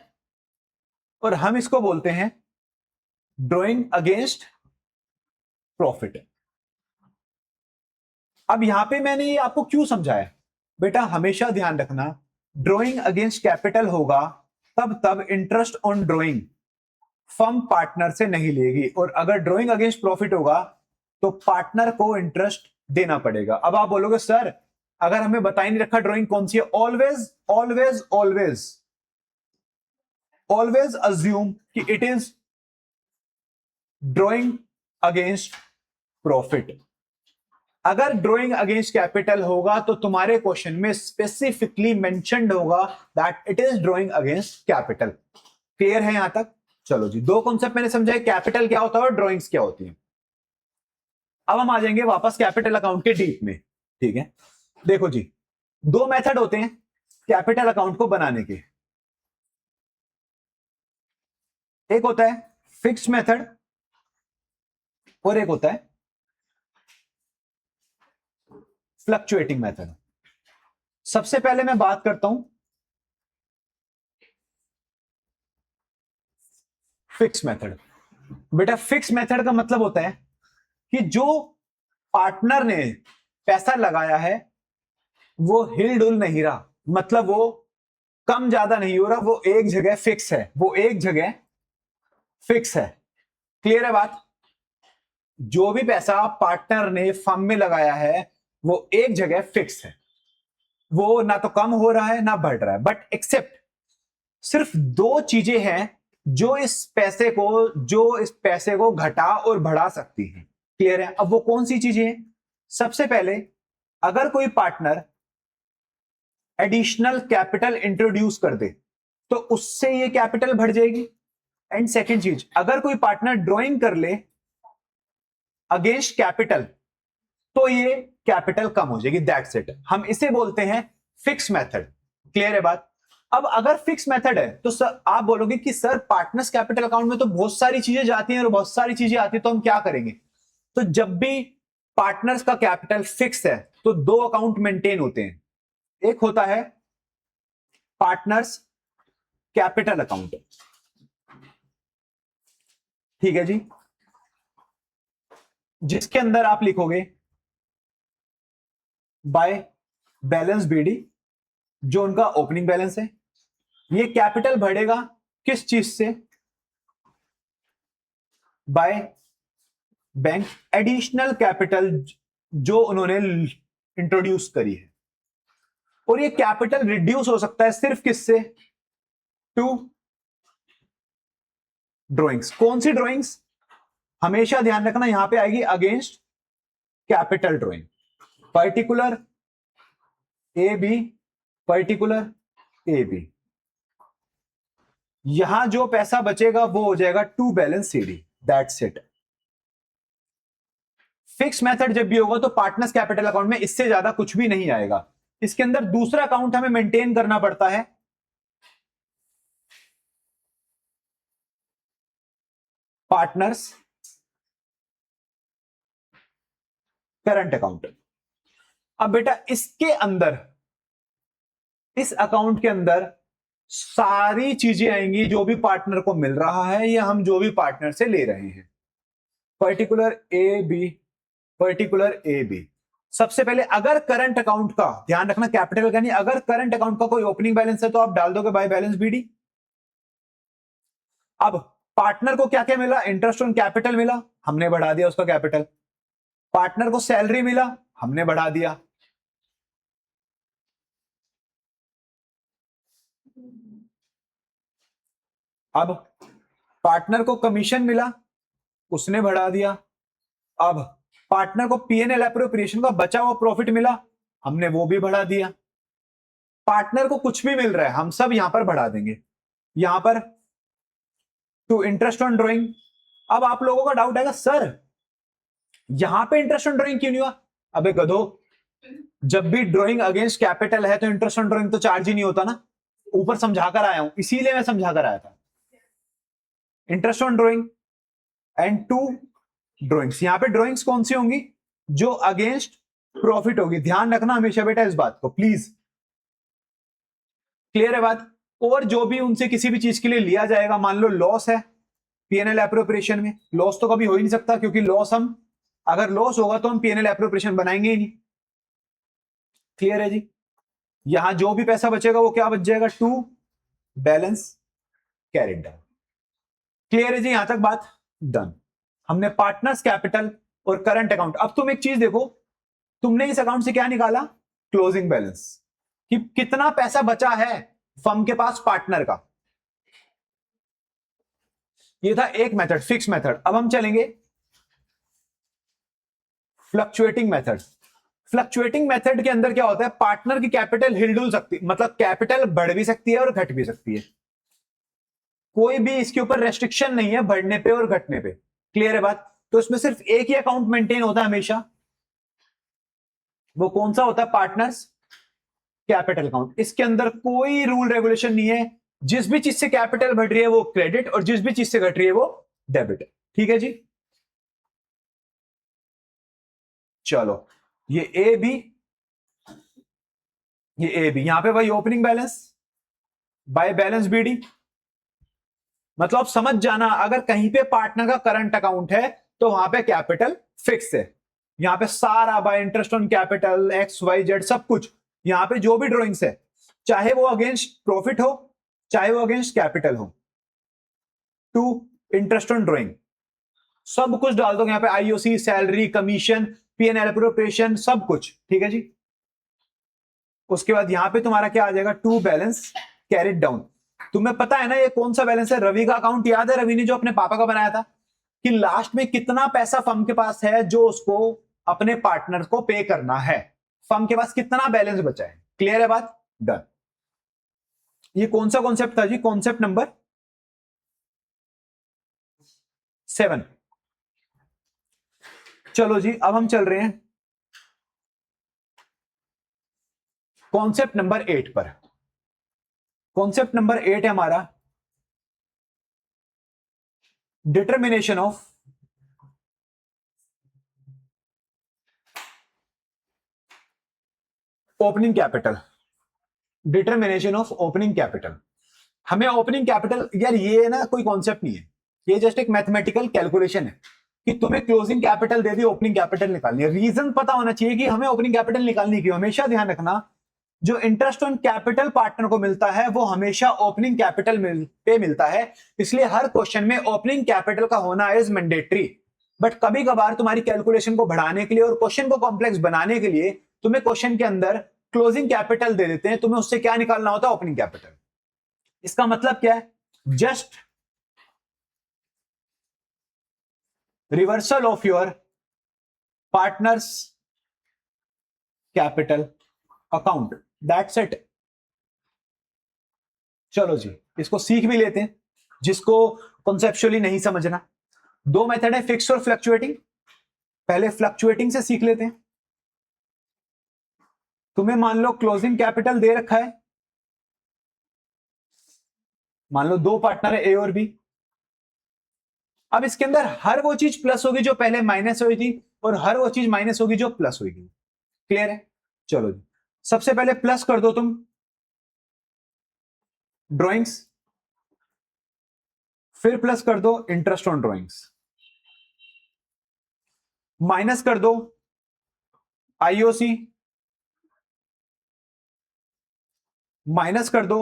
और हम इसको बोलते हैं ड्रॉइंग अगेंस्ट प्रॉफिट। अब यहां पे मैंने ये आपको क्यों समझाया? बेटा हमेशा ध्यान रखना, ड्रॉइंग अगेंस्ट कैपिटल होगा तब interest on drawing firm partner से नहीं लेगी, और अगर ड्रॉइंग अगेंस्ट प्रॉफिट होगा तो पार्टनर को इंटरेस्ट देना पड़ेगा। अब आप बोलोगे सर अगर हमें बता ही नहीं रखा ड्रॉइंग कौन सी है, always always always always assume कि it is drawing against profit. अगर ड्रॉइंग अगेंस्ट कैपिटल होगा तो तुम्हारे क्वेश्चन में स्पेसिफिकली मेंशन्ड होगा that it is drawing against capital. Clear है यहां तक? चलो जी, दो कॉन्सेप्ट मैंने समझाए, कैपिटल क्या होता है और ड्रॉइंग्स क्या होती है। अब हम आ जाएंगे वापस कैपिटल अकाउंट के डीप में। ठीक है, देखो जी, दो मेथड होते हैं कैपिटल अकाउंट को बनाने के। एक होता है फिक्स्ड मेथड और एक होता है फ्लक्चुएटिंग मेथड। सबसे पहले मैं बात करता हूं फिक्स मेथड। बेटा फिक्स मेथड का मतलब होता है कि जो पार्टनर ने पैसा लगाया है वो हिल डुल नहीं रहा, मतलब वो कम ज्यादा नहीं हो रहा, वो एक जगह फिक्स है, वो एक जगह फिक्स है। क्लियर है बात? जो भी पैसा पार्टनर ने फर्म में लगाया है वो एक जगह फिक्स है, वो ना तो कम हो रहा है ना बढ़ रहा है। बट एक्सेप्ट सिर्फ दो चीजें हैं जो इस पैसे को घटा और बढ़ा सकती हैं। क्लियर है? अब वो कौन सी चीजें हैं? सबसे पहले अगर कोई पार्टनर एडिशनल कैपिटल इंट्रोड्यूस कर दे तो उससे ये कैपिटल बढ़ जाएगी। एंड सेकेंड चीज, अगर कोई पार्टनर ड्रॉइंग कर ले अगेंस्ट कैपिटल तो ये कैपिटल कम हो जाएगी। दैट्स इट, हम इसे बोलते हैं फिक्स मेथड। क्लियर है बात? अब अगर फिक्स मेथड है तो सर आप बोलोगे कि सर पार्टनर्स कैपिटल अकाउंट में तो बहुत सारी चीजें जाती हैं और बहुत सारी चीजें आती हैं, तो हम क्या करेंगे? तो जब भी पार्टनर्स का कैपिटल फिक्स है तो दो अकाउंट मेंटेन होते हैं। एक होता है पार्टनर्स कैपिटल अकाउंट, ठीक है जी, जिसके अंदर आप लिखोगे बाय बैलेंस बीडी, जो उनका ओपनिंग बैलेंस है। ये कैपिटल बढ़ेगा किस चीज से? बाय बैंक एडिशनल कैपिटल जो उन्होंने इंट्रोड्यूस करी है। और ये कैपिटल रिड्यूस हो सकता है सिर्फ किससे? To drawings. कौन सी ड्रॉइंग्स? हमेशा ध्यान रखना यहां पे आएगी against capital drawing, particular A B, particular A B. यहां जो पैसा बचेगा वो हो जाएगा to balance CD. That's it. Fix method जब भी होगा तो पार्टनर्स कैपिटल अकाउंट में इससे ज्यादा कुछ भी नहीं आएगा। इसके अंदर दूसरा अकाउंट हमें मेंटेन करना पड़ता है, पार्टनर्स करंट अकाउंट। अब बेटा इसके अंदर, इस अकाउंट के अंदर सारी चीजें आएंगी जो भी पार्टनर को मिल रहा है या हम जो भी पार्टनर से ले रहे हैं। Particular A B, particular A B. सबसे पहले अगर करंट अकाउंट का ध्यान रखना, कैपिटल का नहीं, अगर करंट अकाउंट का कोई ओपनिंग बैलेंस है तो आप डाल दोगे बाय बैलेंस बीडी। अब पार्टनर को क्या क्या मिला, इंटरेस्ट ऑन कैपिटल मिला, हमने बढ़ा दिया उसका कैपिटल। पार्टनर को सैलरी मिला, हमने बढ़ा दिया। अब पार्टनर को कमीशन मिला, उसने बढ़ा दिया। अब पार्टनर को पीएनएल एप्रोप्रिएशन का बचा हुआ प्रॉफिट मिला, हमने वो भी बढ़ा दिया। पार्टनर को कुछ भी मिल रहा है, हम सब यहां पर बढ़ा देंगे। यहां पर टू इंटरेस्ट ऑन ड्रॉइंग। अब आप लोगों का डाउट आएगा, सर यहां पे इंटरेस्ट ऑन ड्रॉइंग क्यों नहीं हुआ? अबे गधो, जब भी ड्रॉइंग अगेंस्ट कैपिटल है तो इंटरेस्ट ऑन ड्रॉइंग तो चार्ज ही नहीं होता ना। ऊपर समझाकर आया हूं, इसीलिए मैं समझाकर आया था। Interest on drawing and to drawings. यहां पे ड्रॉइंग्स कौन सी होंगी? जो अगेंस्ट प्रॉफिट होगी। ध्यान रखना हमेशा बेटा इस बात को, प्लीज। क्लियर है बात? और जो भी उनसे किसी भी चीज के लिए लिया जाएगा, मान लो लॉस है पीएनएल एप्रोप्रिएशन में, लॉस तो कभी हो ही नहीं सकता, क्योंकि लॉस हम, अगर लॉस होगा तो हम पीएनएल एप्रोप्रिएशन बनाएंगे ही नहीं। क्लियर है जी? यहां जो भी पैसा बचेगा वो क्या बच जाएगा? To balance carried down. Clear है जी? यहां तक बात डन। हमने पार्टनर्स कैपिटल और करंट अकाउंट। अब तुम एक चीज देखो, तुमने इस अकाउंट से क्या निकाला? क्लोजिंग बैलेंस, कि कितना पैसा बचा है फर्म के पास पार्टनर का। ये था एक मेथड, फिक्स मेथड। अब हम चलेंगे फ्लक्चुएटिंग मेथड। फ्लक्चुएटिंग मेथड के अंदर क्या होता है? पार्टनर की कैपिटल हिलडुल सकती, मतलब कैपिटल बढ़ भी सकती है और घट भी सकती है। कोई भी इसके ऊपर रेस्ट्रिक्शन नहीं है बढ़ने पे और घटने पे। क्लियर है बात? तो इसमें सिर्फ एक ही अकाउंट मेंटेन होता है हमेशा। वो कौन सा होता है? Partners capital account. इसके अंदर कोई रूल रेगुलेशन नहीं है। जिस भी चीज से कैपिटल बढ़ रही है वो क्रेडिट, और जिस भी चीज से घट रही है वो डेबिट। ठीक है जी? चलो, ये ए बी, ये ए बी, यहां पे भाई opening balance by balance BD. मतलब समझ जाना, अगर कहीं पे पार्टनर का करंट अकाउंट है तो वहां पे कैपिटल फिक्स है। यहां पे सारा by interest on capital X Y Z सब कुछ, यहां पे जो भी ड्रॉइंग्स है, चाहे वो अगेंस्ट प्रॉफिट हो चाहे वो अगेंस्ट कैपिटल हो, टू इंटरेस्ट ऑन ड्रॉइंग सब कुछ डाल दो यहां पे। IOC, salary, commission, PNL appropriation, सब कुछ। ठीक है जी? उसके बाद यहां पे तुम्हारा क्या आ जाएगा? To balance carried down. तुम्हें पता है ना ये कौन सा बैलेंस है? रवि का अकाउंट याद है? रवि ने जो अपने पापा का बनाया था, कि लास्ट में कितना पैसा फर्म के पास है जो उसको अपने पार्टनर को पे करना है। फर्म के पास कितना बैलेंस बचा है। क्लियर है बात? डन। ये कौन सा कॉन्सेप्ट था जी? Concept number 7। चलो जी, अब हम चल रहे हैं कॉन्सेप्ट नंबर 8 पर। कॉन्सेप्ट नंबर 8 है हमारा determination of opening capital. Determination of opening capital. हमें ओपनिंग कैपिटल, यार ये ना कोई कॉन्सेप्ट नहीं है, ये जस्ट एक मैथमेटिकल कैलकुलेशन है कि तुम्हें क्लोजिंग कैपिटल दे दी, ओपनिंग कैपिटल निकालनी है। रीजन पता होना चाहिए कि हमें ओपनिंग कैपिटल निकालनी क्यों। हमेशा ध्यान रखना, जो इंटरेस्ट ऑन कैपिटल पार्टनर को मिलता है वो हमेशा ओपनिंग कैपिटल पे मिलता है। इसलिए हर क्वेश्चन में ओपनिंग कैपिटल का होना इज मैंडेटरी। बट कभी कभार तुम्हारी कैलकुलेशन को बढ़ाने के लिए और क्वेश्चन को कॉम्प्लेक्स बनाने के लिए तुम्हें क्वेश्चन के अंदर क्लोजिंग कैपिटल दे देते हैं, तुम्हें उससे क्या निकालना होता है? Opening capital. इसका मतलब क्या है? Just reversal of your partners capital account, that's it. चलो जी, इसको सीख भी लेते हैं जिसको कॉन्सेप्चुअली नहीं समझना। दो मेथड है, फिक्स्ड और फ्लक्चुएटिंग। पहले फ्लक्चुएटिंग से सीख लेते हैं। तुम्हें मान लो क्लोजिंग कैपिटल दे रखा है, मान लो दो पार्टनर है ए और बी। अब इसके अंदर हर वो चीज प्लस होगी जो पहले माइनस हुई थी, और हर वो चीज माइनस होगी जो प्लस होगी। क्लियर है? चलो जी, सबसे पहले प्लस कर दो तुम ड्रॉइंग्स, फिर प्लस कर दो इंटरेस्ट ऑन ड्रॉइंग्स, माइनस कर दो आईओसी, माइनस कर दो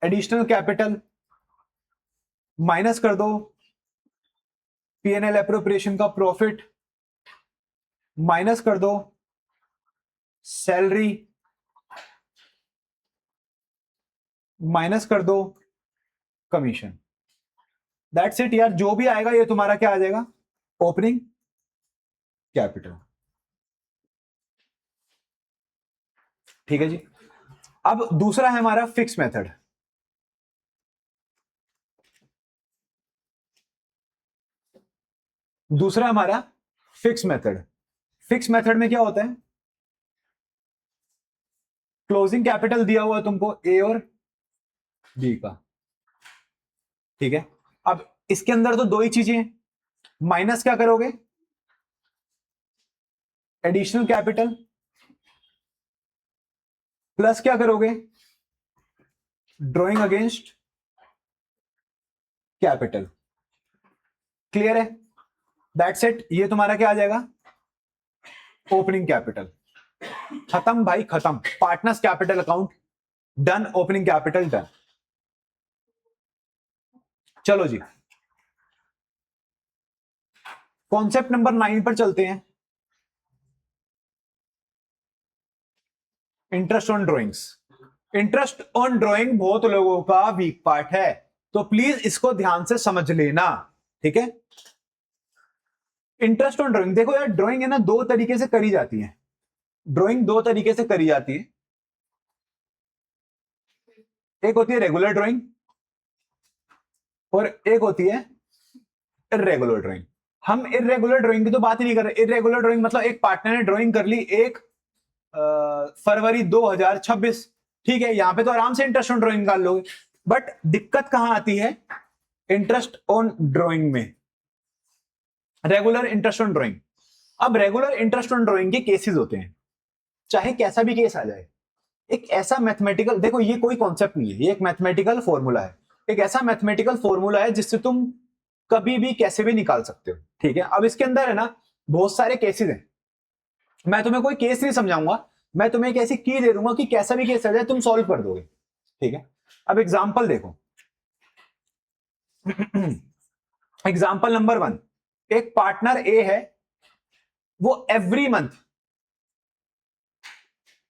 एडिशनल कैपिटल, माइनस कर दो पीएनएल एप्रोप्रिएशन का प्रॉफिट, माइनस कर दो सैलरी, माइनस कर दो कमीशन। दैट्स इट यार, जो भी आएगा ये तुम्हारा क्या आ जाएगा, ओपनिंग कैपिटल। ठीक है जी। अब दूसरा है हमारा फिक्स मेथड। दूसरा हमारा फिक्स मेथड। फिक्स मेथड में क्या होता है, क्लोजिंग कैपिटल दिया हुआ है तुमको ए और बी का। ठीक है, अब इसके अंदर तो दो ही चीजें हैं, माइनस क्या करोगे, एडिशनल कैपिटल, प्लस क्या करोगे, ड्रॉइंग अगेंस्ट कैपिटल। क्लियर है, दैट्स इट। ये तुम्हारा क्या आ जाएगा, ओपनिंग कैपिटल। खत्म भाई खत्म, partners capital account done, opening capital done. चलो जी, कॉन्सेप्ट नंबर 9 पर चलते हैं, interest on drawings. Interest on drawing बहुत लोगों का वीक पार्ट है, तो प्लीज इसको ध्यान से समझ लेना। ठीक है, इंटरेस्ट ऑन ड्रॉइंग, देखो यार ड्रॉइंग है ना दो तरीके से करी जाती है, ड्रॉइंग दो तरीके से करी जाती है। एक होती है रेगुलर ड्राइंग और एक होती है इरेगुलर ड्राइंग। हम इरेगुलर ड्राइंग की तो बात ही नहीं कर रहे। इरेगुलर ड्राइंग मतलब एक पार्टनर ने ड्राइंग कर ली 1 फरवरी 2026, ठीक है, यहां पे तो आराम से इंटरेस्ट ऑन ड्राइंग निकाल लोगे। बट दिक्कत कहां आती है, इंटरेस्ट ऑन ड्राइंग में, रेगुलर इंटरेस्ट ऑन ड्राइंग। अब रेगुलर इंटरेस्ट ऑन ड्राइंग के केसेस होते हैं, चाहे कैसा भी केस आ जाए, एक ऐसा मैथमेटिकल, देखो ये कोई कॉन्सेप्ट नहीं है, ये एक मैथमेटिकल फॉर्मूला है, एक ऐसा मैथमेटिकल फॉर्मूला है जिससे तुम कभी भी कैसे भी निकाल सकते हो। ठीक है, अब इसके अंदर है ना बहुत सारे केसेस हैं, मैं तुम्हें कोई केस नहीं समझाऊंगा, मैं तुम्हें एक ऐसी की दे दूंगा कि कैसा भी केस आ जाए तुम सॉल्व कर दोगे। ठीक है, अब एग्जांपल देखो। एग्जांपल नंबर 1, एक पार्टनर ए है, वो एवरी मंथ,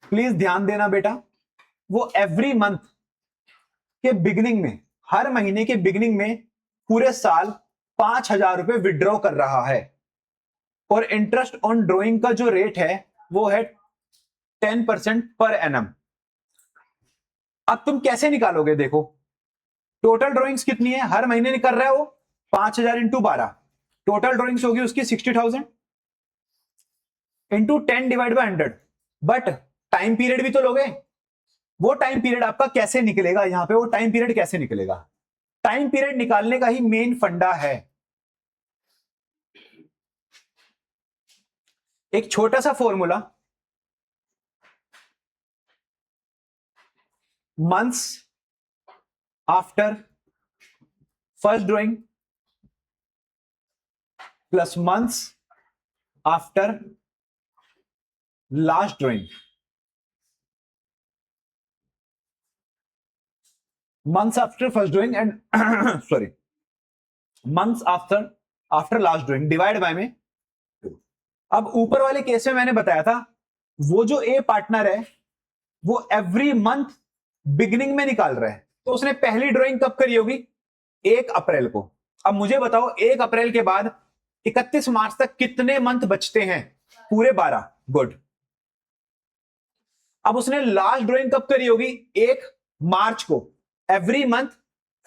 प्लीज ध्यान देना बेटा, वो एवरी मंथ के बिगिनिंग में, हर महीने के बिगिनिंग में पूरे साल 5,000 रुपए विड्रॉ कर रहा है, और इंटरेस्ट ऑन ड्रॉइंग का जो रेट है वो है 10% पर एनम। अब तुम कैसे निकालोगे, देखो टोटल ड्रॉइंग्स कितनी है, हर महीने कर रहा है वो 5,000 इंटू 12, टोटल ड्रॉइंग्स होगी उसकी 60,000 into 10 divide by 100। But time period भी तो लोगे, वो टाइम पीरियड आपका कैसे निकलेगा, यहां पे वो टाइम पीरियड कैसे निकलेगा, टाइम पीरियड निकालने का ही मेन फंडा है एक छोटा सा formula, months after first drawing plus months after last drawing. Months after first drawing and sorry months after last drawing divide by में 2। अब ऊपर वाले केस में मैंने बताया था वो जो ए पार्टनर है वो एवरी मंथ बिगिनिंग में निकाल रहा है, तो उसने पहली ड्राइंग कब करी होगी, 1 अप्रैल को। अब मुझे बताओ 1 अप्रैल के बाद 31 मार्च तक कितने मंथ बचते हैं, पूरे 12। गुड। अब उसने लास्ट ड्राइंग कब करी होगी, 1 मार्च को। एवरी मंथ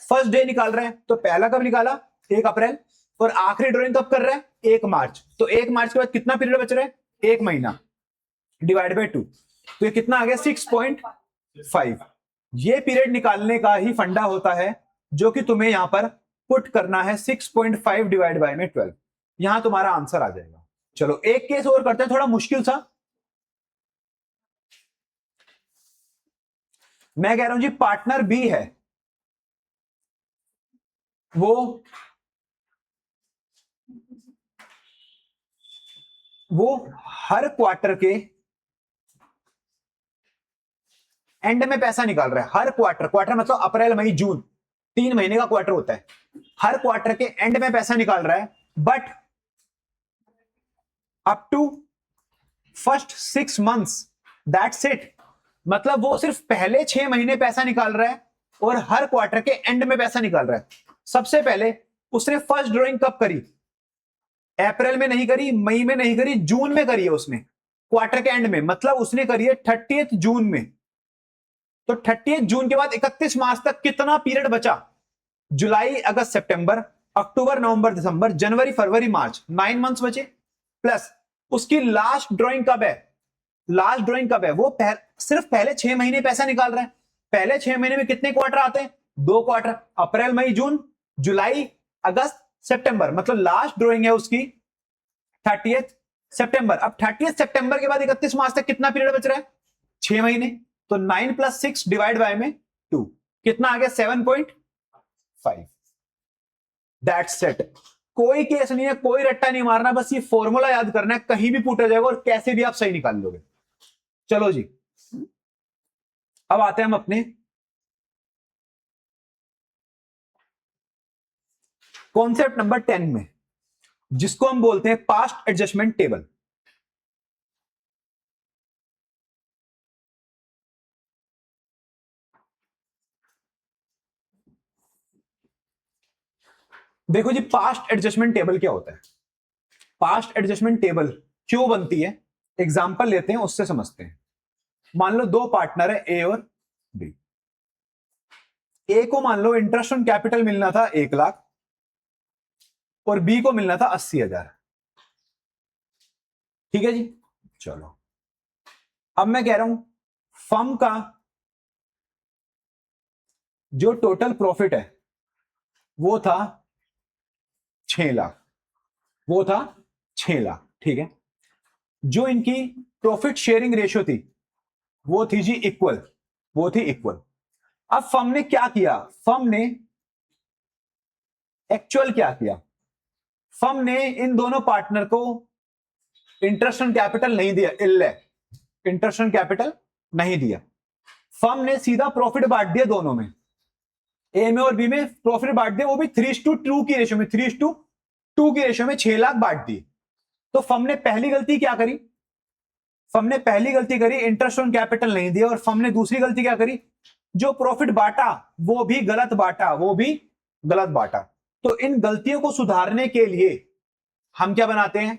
फर्स्ट डे निकाल रहा है, तो पहला कब निकाला, 1 अप्रैल, और आखिरी ड्राइंग कब कर रहा है, 1 मार्च। तो 1 मार्च के बाद कितना पीरियड बच रहा है, 1 महीना, डिवाइड बाय 2, तो ये कितना आ गया 6.5। ये पीरियड निकालने का ही फंडा होता है जो कि तुम्हें यहां पर पुट करना है, 6.5 डिवाइड बाय में 12, यहां तुम्हारा आंसर आ जाएगा। चलो एक केस और करते हैं, थोड़ा मुश्किल सा। मैं कह रहा हूं जी पार्टनर बी है, वो हर क्वार्टर के एंड में पैसा निकाल रहा है, हर क्वार्टर, क्वार्टर मतलब अप्रैल मई जून, 3 महीने का क्वार्टर होता है, हर क्वार्टर के एंड में पैसा निकाल रहा है, but up to first 6 months, that's it. मतलब वो सिर्फ पहले 6 महीने पैसा निकाल रहा है और हर क्वार्टर के एंड में पैसा निकाल रहा है। सबसे पहले उसने फर्स्ट ड्राइंग कब करी? अप्रैल में नहीं करी, मई में नहीं करी, जून में करी है उसने, क्वार्टर के एंड में। मतलब उसने करी है 30 जून में। तो 30 जून के बाद 31 मार्च तक कितना पीरियड बचा? जुलाई, अगस्त, सितंबर, अक्टूबर, नवंबर, दिसंबर, जनवरी, फरवरी, मार्च, 9 मंथ्स बचे। प्लस उसकी लास्ट ड्राइंग कब है? लास्ट ड्राइंग कब है? वो सिर्फ पहले 6 महीने पैसा निकाल रहा है। पहले 6 महीने में कितने क्वार्टर आते हैं? 2 क्वार्टर, अप्रैल, मई, जून, जुलाई, अगस्त, सितंबर। मतलब लास्ट ड्राइंग है उसकी 30 सितंबर। अब 30 सितंबर के बाद 31 मार्च तक कितना पीरियड बच रहा है? 6 महीने। तो 9 + 6 डिवाइड बाय में 2, कितना आ गया? 7.5। That's it. कोई केस नहीं है, कोई रट्टा नहीं मारना, बस ये फॉर्मूला याद करना है, कहीं भी पूछा जाएगा और कैसे भी आप सही निकाल लोगे। चलो जी, अब आते हैं हम अपने कॉन्सेप्ट नंबर 10 में, जिसको हम बोलते हैं पास्ट एडजस्टमेंट टेबल। देखो जी, पास्ट एडजस्टमेंट टेबल क्या होता है? पास्ट एडजस्टमेंट टेबल क्यों बनती है, एग्जांपल लेते हैं, उससे समझते हैं। मान लो 2 पार्टनर है, ए और बी। ए को मान लो इंटरेस्ट ऑन कैपिटल मिलना था 1 लाख और बी को मिलना था 80,000। ठीक है जी। चलो, अब मैं कह रहा हूं फर्म का जो टोटल प्रॉफिट है वो था 6 लाख, वो था 6 लाख। ठीक है। जो इनकी प्रॉफिट शेयरिंग रेशियो थी वो थी जी इक्वल, वो थी इक्वल। अब फर्म ने क्या किया? फर्म ने एक्चुअल क्या किया? फर्म ने इन दोनों पार्टनर को इंटरेस्ट ऑन कैपिटल नहीं दिया, इंटरेस्ट ऑन कैपिटल नहीं दिया। फर्म ने सीधा प्रॉफिट बांट दिया दोनों में, ए में और बी में प्रॉफिट बांट दिया, वो भी 3:2 की रेशियो में, 3:2 की रेशियो में 6 लाख बांट दिए। तो फर्म ने पहली गलती क्या करी? फर्म ने पहली गलती करी, इंटरेस्ट ऑन कैपिटल नहीं दिया। और फर्म ने दूसरी गलती क्या करी? जो प्रॉफिट बांटा वो भी गलत बांटा, वो भी गलत बांटा। तो इन गलतियों को सुधारने के लिए हम क्या बनाते हैं?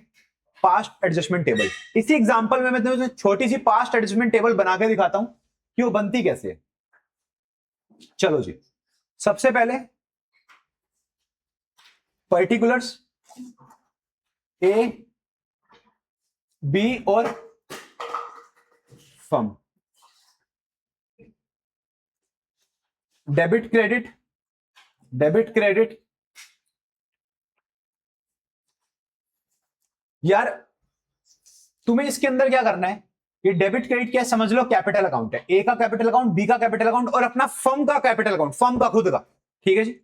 Past adjustment table. इसी एग्जांपल में मैं तुम्हें छोटी सी पास्ट एडजस्टमेंट टेबल बना के दिखाता हूं कि वो बनती कैसे है। चलो जी, सबसे पहले पर्टिकुलर्स ए, बी और firm, debit credit, debit credit. यार तुम्हें इसके अंदर क्या करना है? ये डेबिट क्रेडिट क्या है समझ लो, कैपिटल अकाउंट है। ए का कैपिटल अकाउंट, बी का कैपिटल अकाउंट और अपना फर्म का कैपिटल अकाउंट, फर्म का खुद का। ठीक है जी।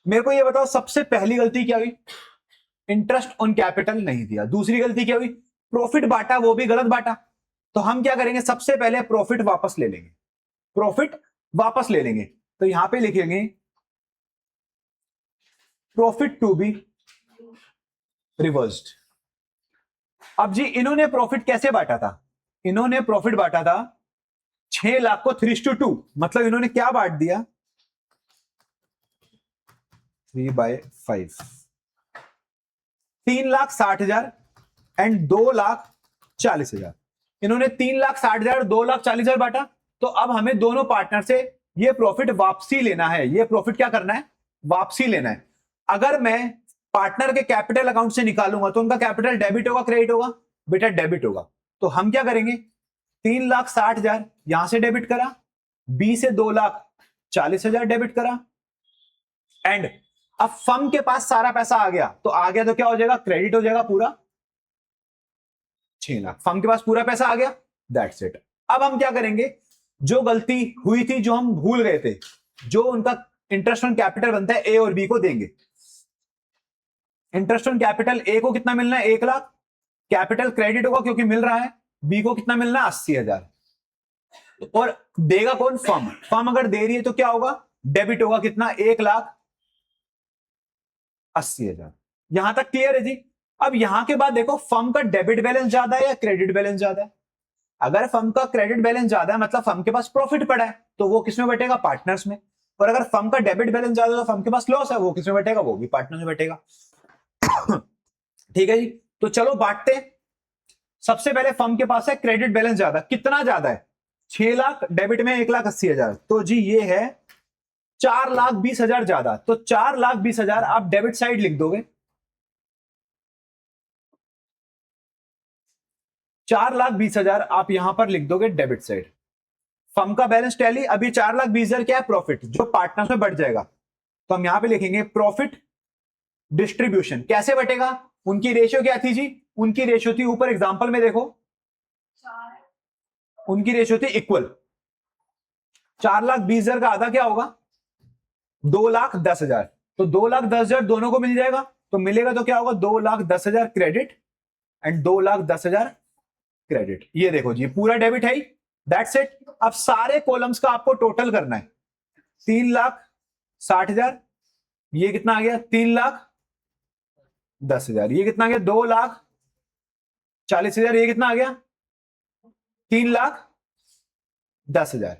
मेरे को ये बताओ सबसे पहली गलती क्या हुई? इंटरेस्ट ऑन कैपिटल नहीं दिया। दूसरी गलती क्या हुई? प्रॉफिट बांटा, वो भी गलत बांटा। तो हम क्या करेंगे? सबसे पहले प्रॉफिट वापस ले लेंगे, प्रॉफिट वापस ले लेंगे। तो यहां पे लिखेंगे प्रॉफिट टू बी रिवर्स्ड। अब जी इन्होंने प्रॉफिट कैसे बांटा था? इन्होंने प्रॉफिट बांटा था 6 लाख को 3:2। मतलब इन्होंने क्या बांट दिया? 3/5, 3,60,000 एंड 2,40,000। इन्होंने 3,60,000, 2,40,000 बांटा। तो अब हमें दोनों पार्टनर से ये प्रॉफिट वापसी लेना है। ये प्रॉफिट क्या करना है? वापसी लेना है। अगर मैं पार्टनर के कैपिटल अकाउंट से निकालूंगा तो उनका कैपिटल डेबिट होगा क्रेडिट होगा? बेटा डेबिट होगा। तो हम क्या करेंगे? 3,60,000 यहां से डेबिट करा, बी से 2,40,000 डेबिट करा, एंड अब फर्म के पास सारा पैसा आ गया। तो आ गया तो क्या हो जाएगा? क्रेडिट हो जाएगा पूरा 6 लाख। फर्म के पास पूरा पैसा आ गया, दैट्स इट। अब हम क्या करेंगे? जो गलती हुई थी, जो हम भूल गए थे, जो उनका इंटरेस्ट ऑन कैपिटल बनता है, ए और बी को देंगे। इंटरेस्ट ऑन कैपिटल ए को कितना मिलना है? 1 लाख। कैपिटल क्रेडिट होगा क्योंकि मिल रहा है। बी को कितना मिलना है? 80,000। और देगा कौन? फर्म। फर्म अगर दे रही है तो क्या होगा? डेबिट होगा कितना, 1,80,000। यहां तक क्लियर है जी। अब यहां के बाद देखो फर्म का डेबिट बैलेंस ज्यादा है या क्रेडिट बैलेंस ज्यादा है। अगर फर्म का क्रेडिट बैलेंस ज्यादा है मतलब फर्म के पास प्रॉफिट पड़ा है, तो वो किसमें बटेगा, पार्टनर्स में। और अगर फर्म का डेबिट बैलेंस ज्यादा है तो फर्म के पास लॉस है, वो किसमें बटेगा, वो भी पार्टनर में बटेगा। ठीक है जी। तो चलो बांटते हैं। सबसे पहले फर्म के पास है क्रेडिट बैलेंस ज्यादा, कितना ज्यादा है, 6 लाख, डेबिट में 1,80,000, तो जी ये है 4,20,000 ज्यादा। तो 4,20,000 आप डेबिट साइड लिख दोगे, 4,20,000 आप यहां पर लिख दोगे डेबिट साइड। फर्म का बैलेंस टैली, अभी 4,20,000 क्या है, प्रॉफिट जो पार्टनर्स में बढ़ जाएगा। तो हम यहां पे लिखेंगे प्रॉफिट डिस्ट्रीब्यूशन। कैसे बटेगा, उनकी रेशियो क्या थी जी, उनकी रेशियो थी, ऊपर एग्जांपल में देखो, उनकी रेशियो थी इक्वल। 4,20,000 का आधा क्या होगा, 2,10,000। तो 2,10,000 दोनों को मिल जाएगा, तो मिलेगा तो क्या होगा, 2,10,000 क्रेडिट एंड 2,10,000 क्रेडिट। ये देखो जी पूरा डेबिट है, दैट्स इट। अब सारे कॉलम्स का आपको टोटल करना है, 3,60,000, ये कितना आ गया, 3,10,000, ये कितना आ गया, 2,40,000, ये कितना आ गया, 3,10,000,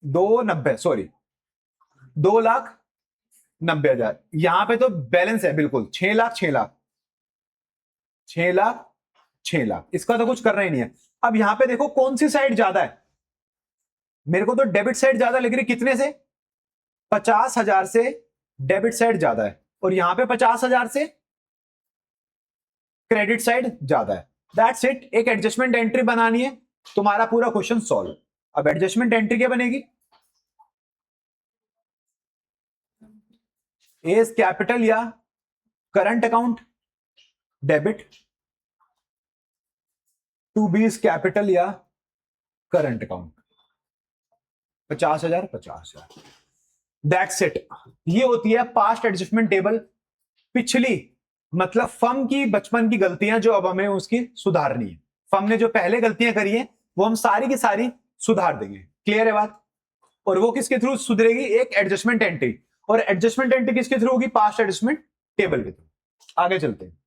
2,90, सॉरी 2,90,000। यहां पे तो बैलेंस है बिल्कुल 6 लाख 6 लाख 6 लाख 6 लाख, इसका तो कुछ करना ही नहीं है। अब यहां पे देखो कौन सी साइड ज्यादा है, मेरे को तो डेबिट साइड ज्यादा लग रही, कितने से, 50,000 से डेबिट साइड ज्यादा है, और यहां पे 50,000 से क्रेडिट साइड ज्यादा है। That's it. एक एडजस्टमेंट एंट्री बनानी है, तुम्हारा पूरा क्वेश्चन सॉल्व। अब एडजस्टमेंट एंट्री क्या बनेगी, ए इज कैपिटल या current account debit, to B is capital या करंट अकाउंट, 50,000 50,000। That's it. ये होती है पास्ट एडजस्टमेंट टेबल, पिछली मतलब फर्म की बचपन की गलतियां जो अब हमें उसकी सुधारनी है। फर्म ने जो पहले गलतियां करी है वो हम सारी की सारी सुधार देंगे। क्लियर है बात। और वो किसके थ्रू सुधरेगी, एक एडजस्टमेंट एंट्री, और एडजस्टमेंट एंट्री किसके थ्रू होगी, पास्ट एडजस्टमेंट टेबल के थ्रू। आगे चलते हैं।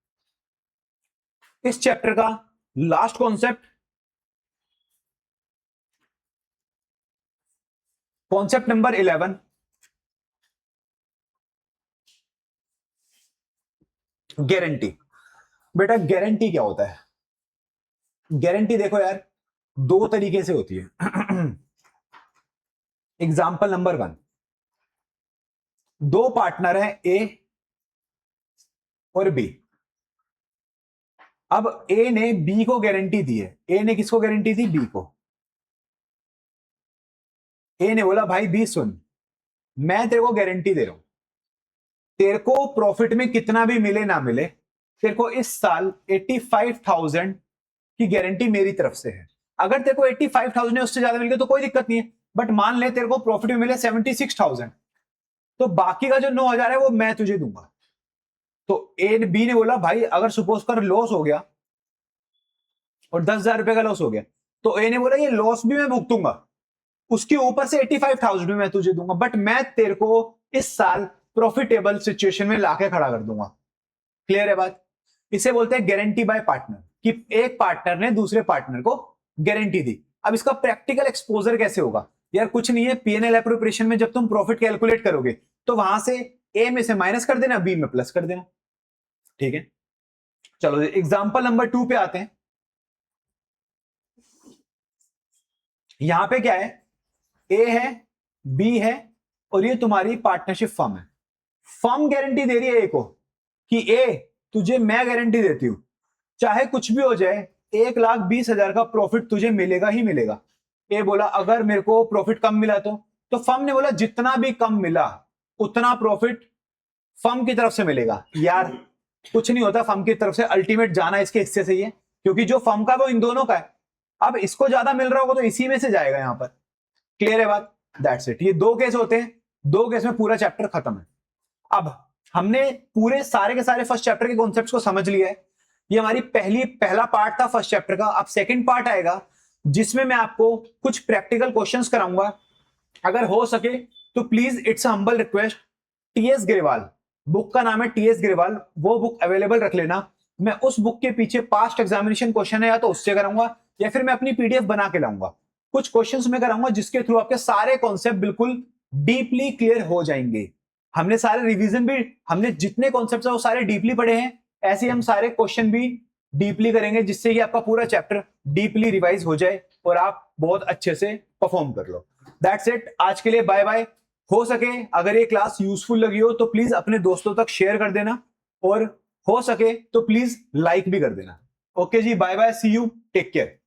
इस चैप्टर का last concept, concept number 11, guarantee. बेटा गारंटी क्या होता है, गारंटी देखो यार दो तरीके से होती है। एग्जाम्पल नंबर 1, दो पार्टनर है ए और बी। अब ए ने बी को गारंटी दी है, ए ने किसको गारंटी दी, बी को। ए ने बोला भाई बी सुन, मैं तेरे को गारंटी दे रहा हूं, तेरे को प्रॉफिट में कितना भी मिले ना मिले, तेरे को इस साल 85,000 की गारंटी मेरी तरफ से है। अगर तेरे को 85,000 है उससे ज्यादा मिल गया तो कोई दिक्कत नहीं है, बट मान ले तेरे को प्रॉफिट में मिले 76,000, तो बाकी का जो 9,000 है वो मैं तुझे दूंगा। तो ए बी ने बोला भाई अगर सपोज कर लॉस हो गया और 10,000 रुपए का लॉस हो गया, तो ए ने बोला ये लॉस भी मैं भुगतूंगा, उसके ऊपर से 85,000 भी मैं तुझे दूंगा, बट मैं तेरे को इस साल प्रॉफिटेबल सिचुएशन में लाके खड़ा कर दूंगा। क्लियर है बात। इसे बोलते हैं गारंटी बाय पार्टनर, कि एक पार्टनर ने दूसरे पार्टनर को गारंटी दी। अब इसका प्रैक्टिकल एक्सपोजर कैसे होगा, यार कुछ नहीं है, पीएनएल एप्रोप्रिएशन में जब तुम प्रॉफिट कैलकुलेट करोगे तो वहां से ए में से माइनस कर देना, बी में प्लस कर देना। ठीक है, चलो एग्जांपल नंबर 2 पे आते हैं। यहां पे क्या है, ए है, बी है, और ये तुम्हारी पार्टनरशिप फर्म है। फर्म गारंटी दे रही है ए को कि ए तुझे मैं गारंटी देती हूं, चाहे कुछ भी हो जाए 1,20,000 का प्रॉफिट तुझे मिलेगा ही मिलेगा। ए बोला अगर मेरे को प्रॉफिट कम मिला तो फर्म ने बोला जितना भी कम मिला उतना प्रॉफिट फर्म की तरफ से मिलेगा। यार कुछ नहीं होता, फर्म की तरफ से अल्टीमेट जाना इसके हिस्से से ही है, क्योंकि जो फर्म का वो इन दोनों का है। अब इसको ज्यादा मिल रहा होगा तो इसी में से जाएगा यहां पर। क्लियर है बात। That's it. ये दो केस होते हैं, दो केस में पूरा चैप्टर खत्म है। अब हमने पूरे सारे के सारे फर्स्ट चैप्टर के कॉन्सेप्ट्स को समझ लिया है। ये हमारी पहला पार्ट था फर्स्ट चैप्टर का। अब सेकंड पार्ट आएगा जिसमें मैं आपको कुछ प्रैक्टिकल क्वेश्चंस कराऊंगा अगर हो सके तो please, it's humble request, TS Grewal, book का नाम है टीएस ग्रेवाल, वो बुक अवेलेबल रख लेना। मैं उस बुक के पीछे पास्ट एग्जामिनेशन क्वेश्चन है या तो उससे कराऊंगा, या फिर मैं अपनी पीडीएफ बना के लाऊंगा। कुछ क्वेश्चंस मैं कराऊंगा जिसके थ्रू आपके सारे कॉन्सेप्ट बिल्कुल डीपली क्लियर हो जाएंगे। हमने सारे रिवीजन भी, हमने जितने कॉन्सेप्ट है वो सारे डीपली पढ़े हैं, ऐसे ही हम सारे क्वेश्चन भी डीपली करेंगे, जिससे कि आपका पूरा चैप्टर डीपली रिवाइज हो जाए और आप बहुत अच्छे से परफॉर्म कर लो। दैट्स इट, आज के लिए बाय बाय। हो सके अगर ये क्लास यूजफुल लगी हो तो प्लीज अपने दोस्तों तक शेयर कर देना, और हो सके तो प्लीज लाइक भी कर देना। ओके जी, bye bye, see you, take care.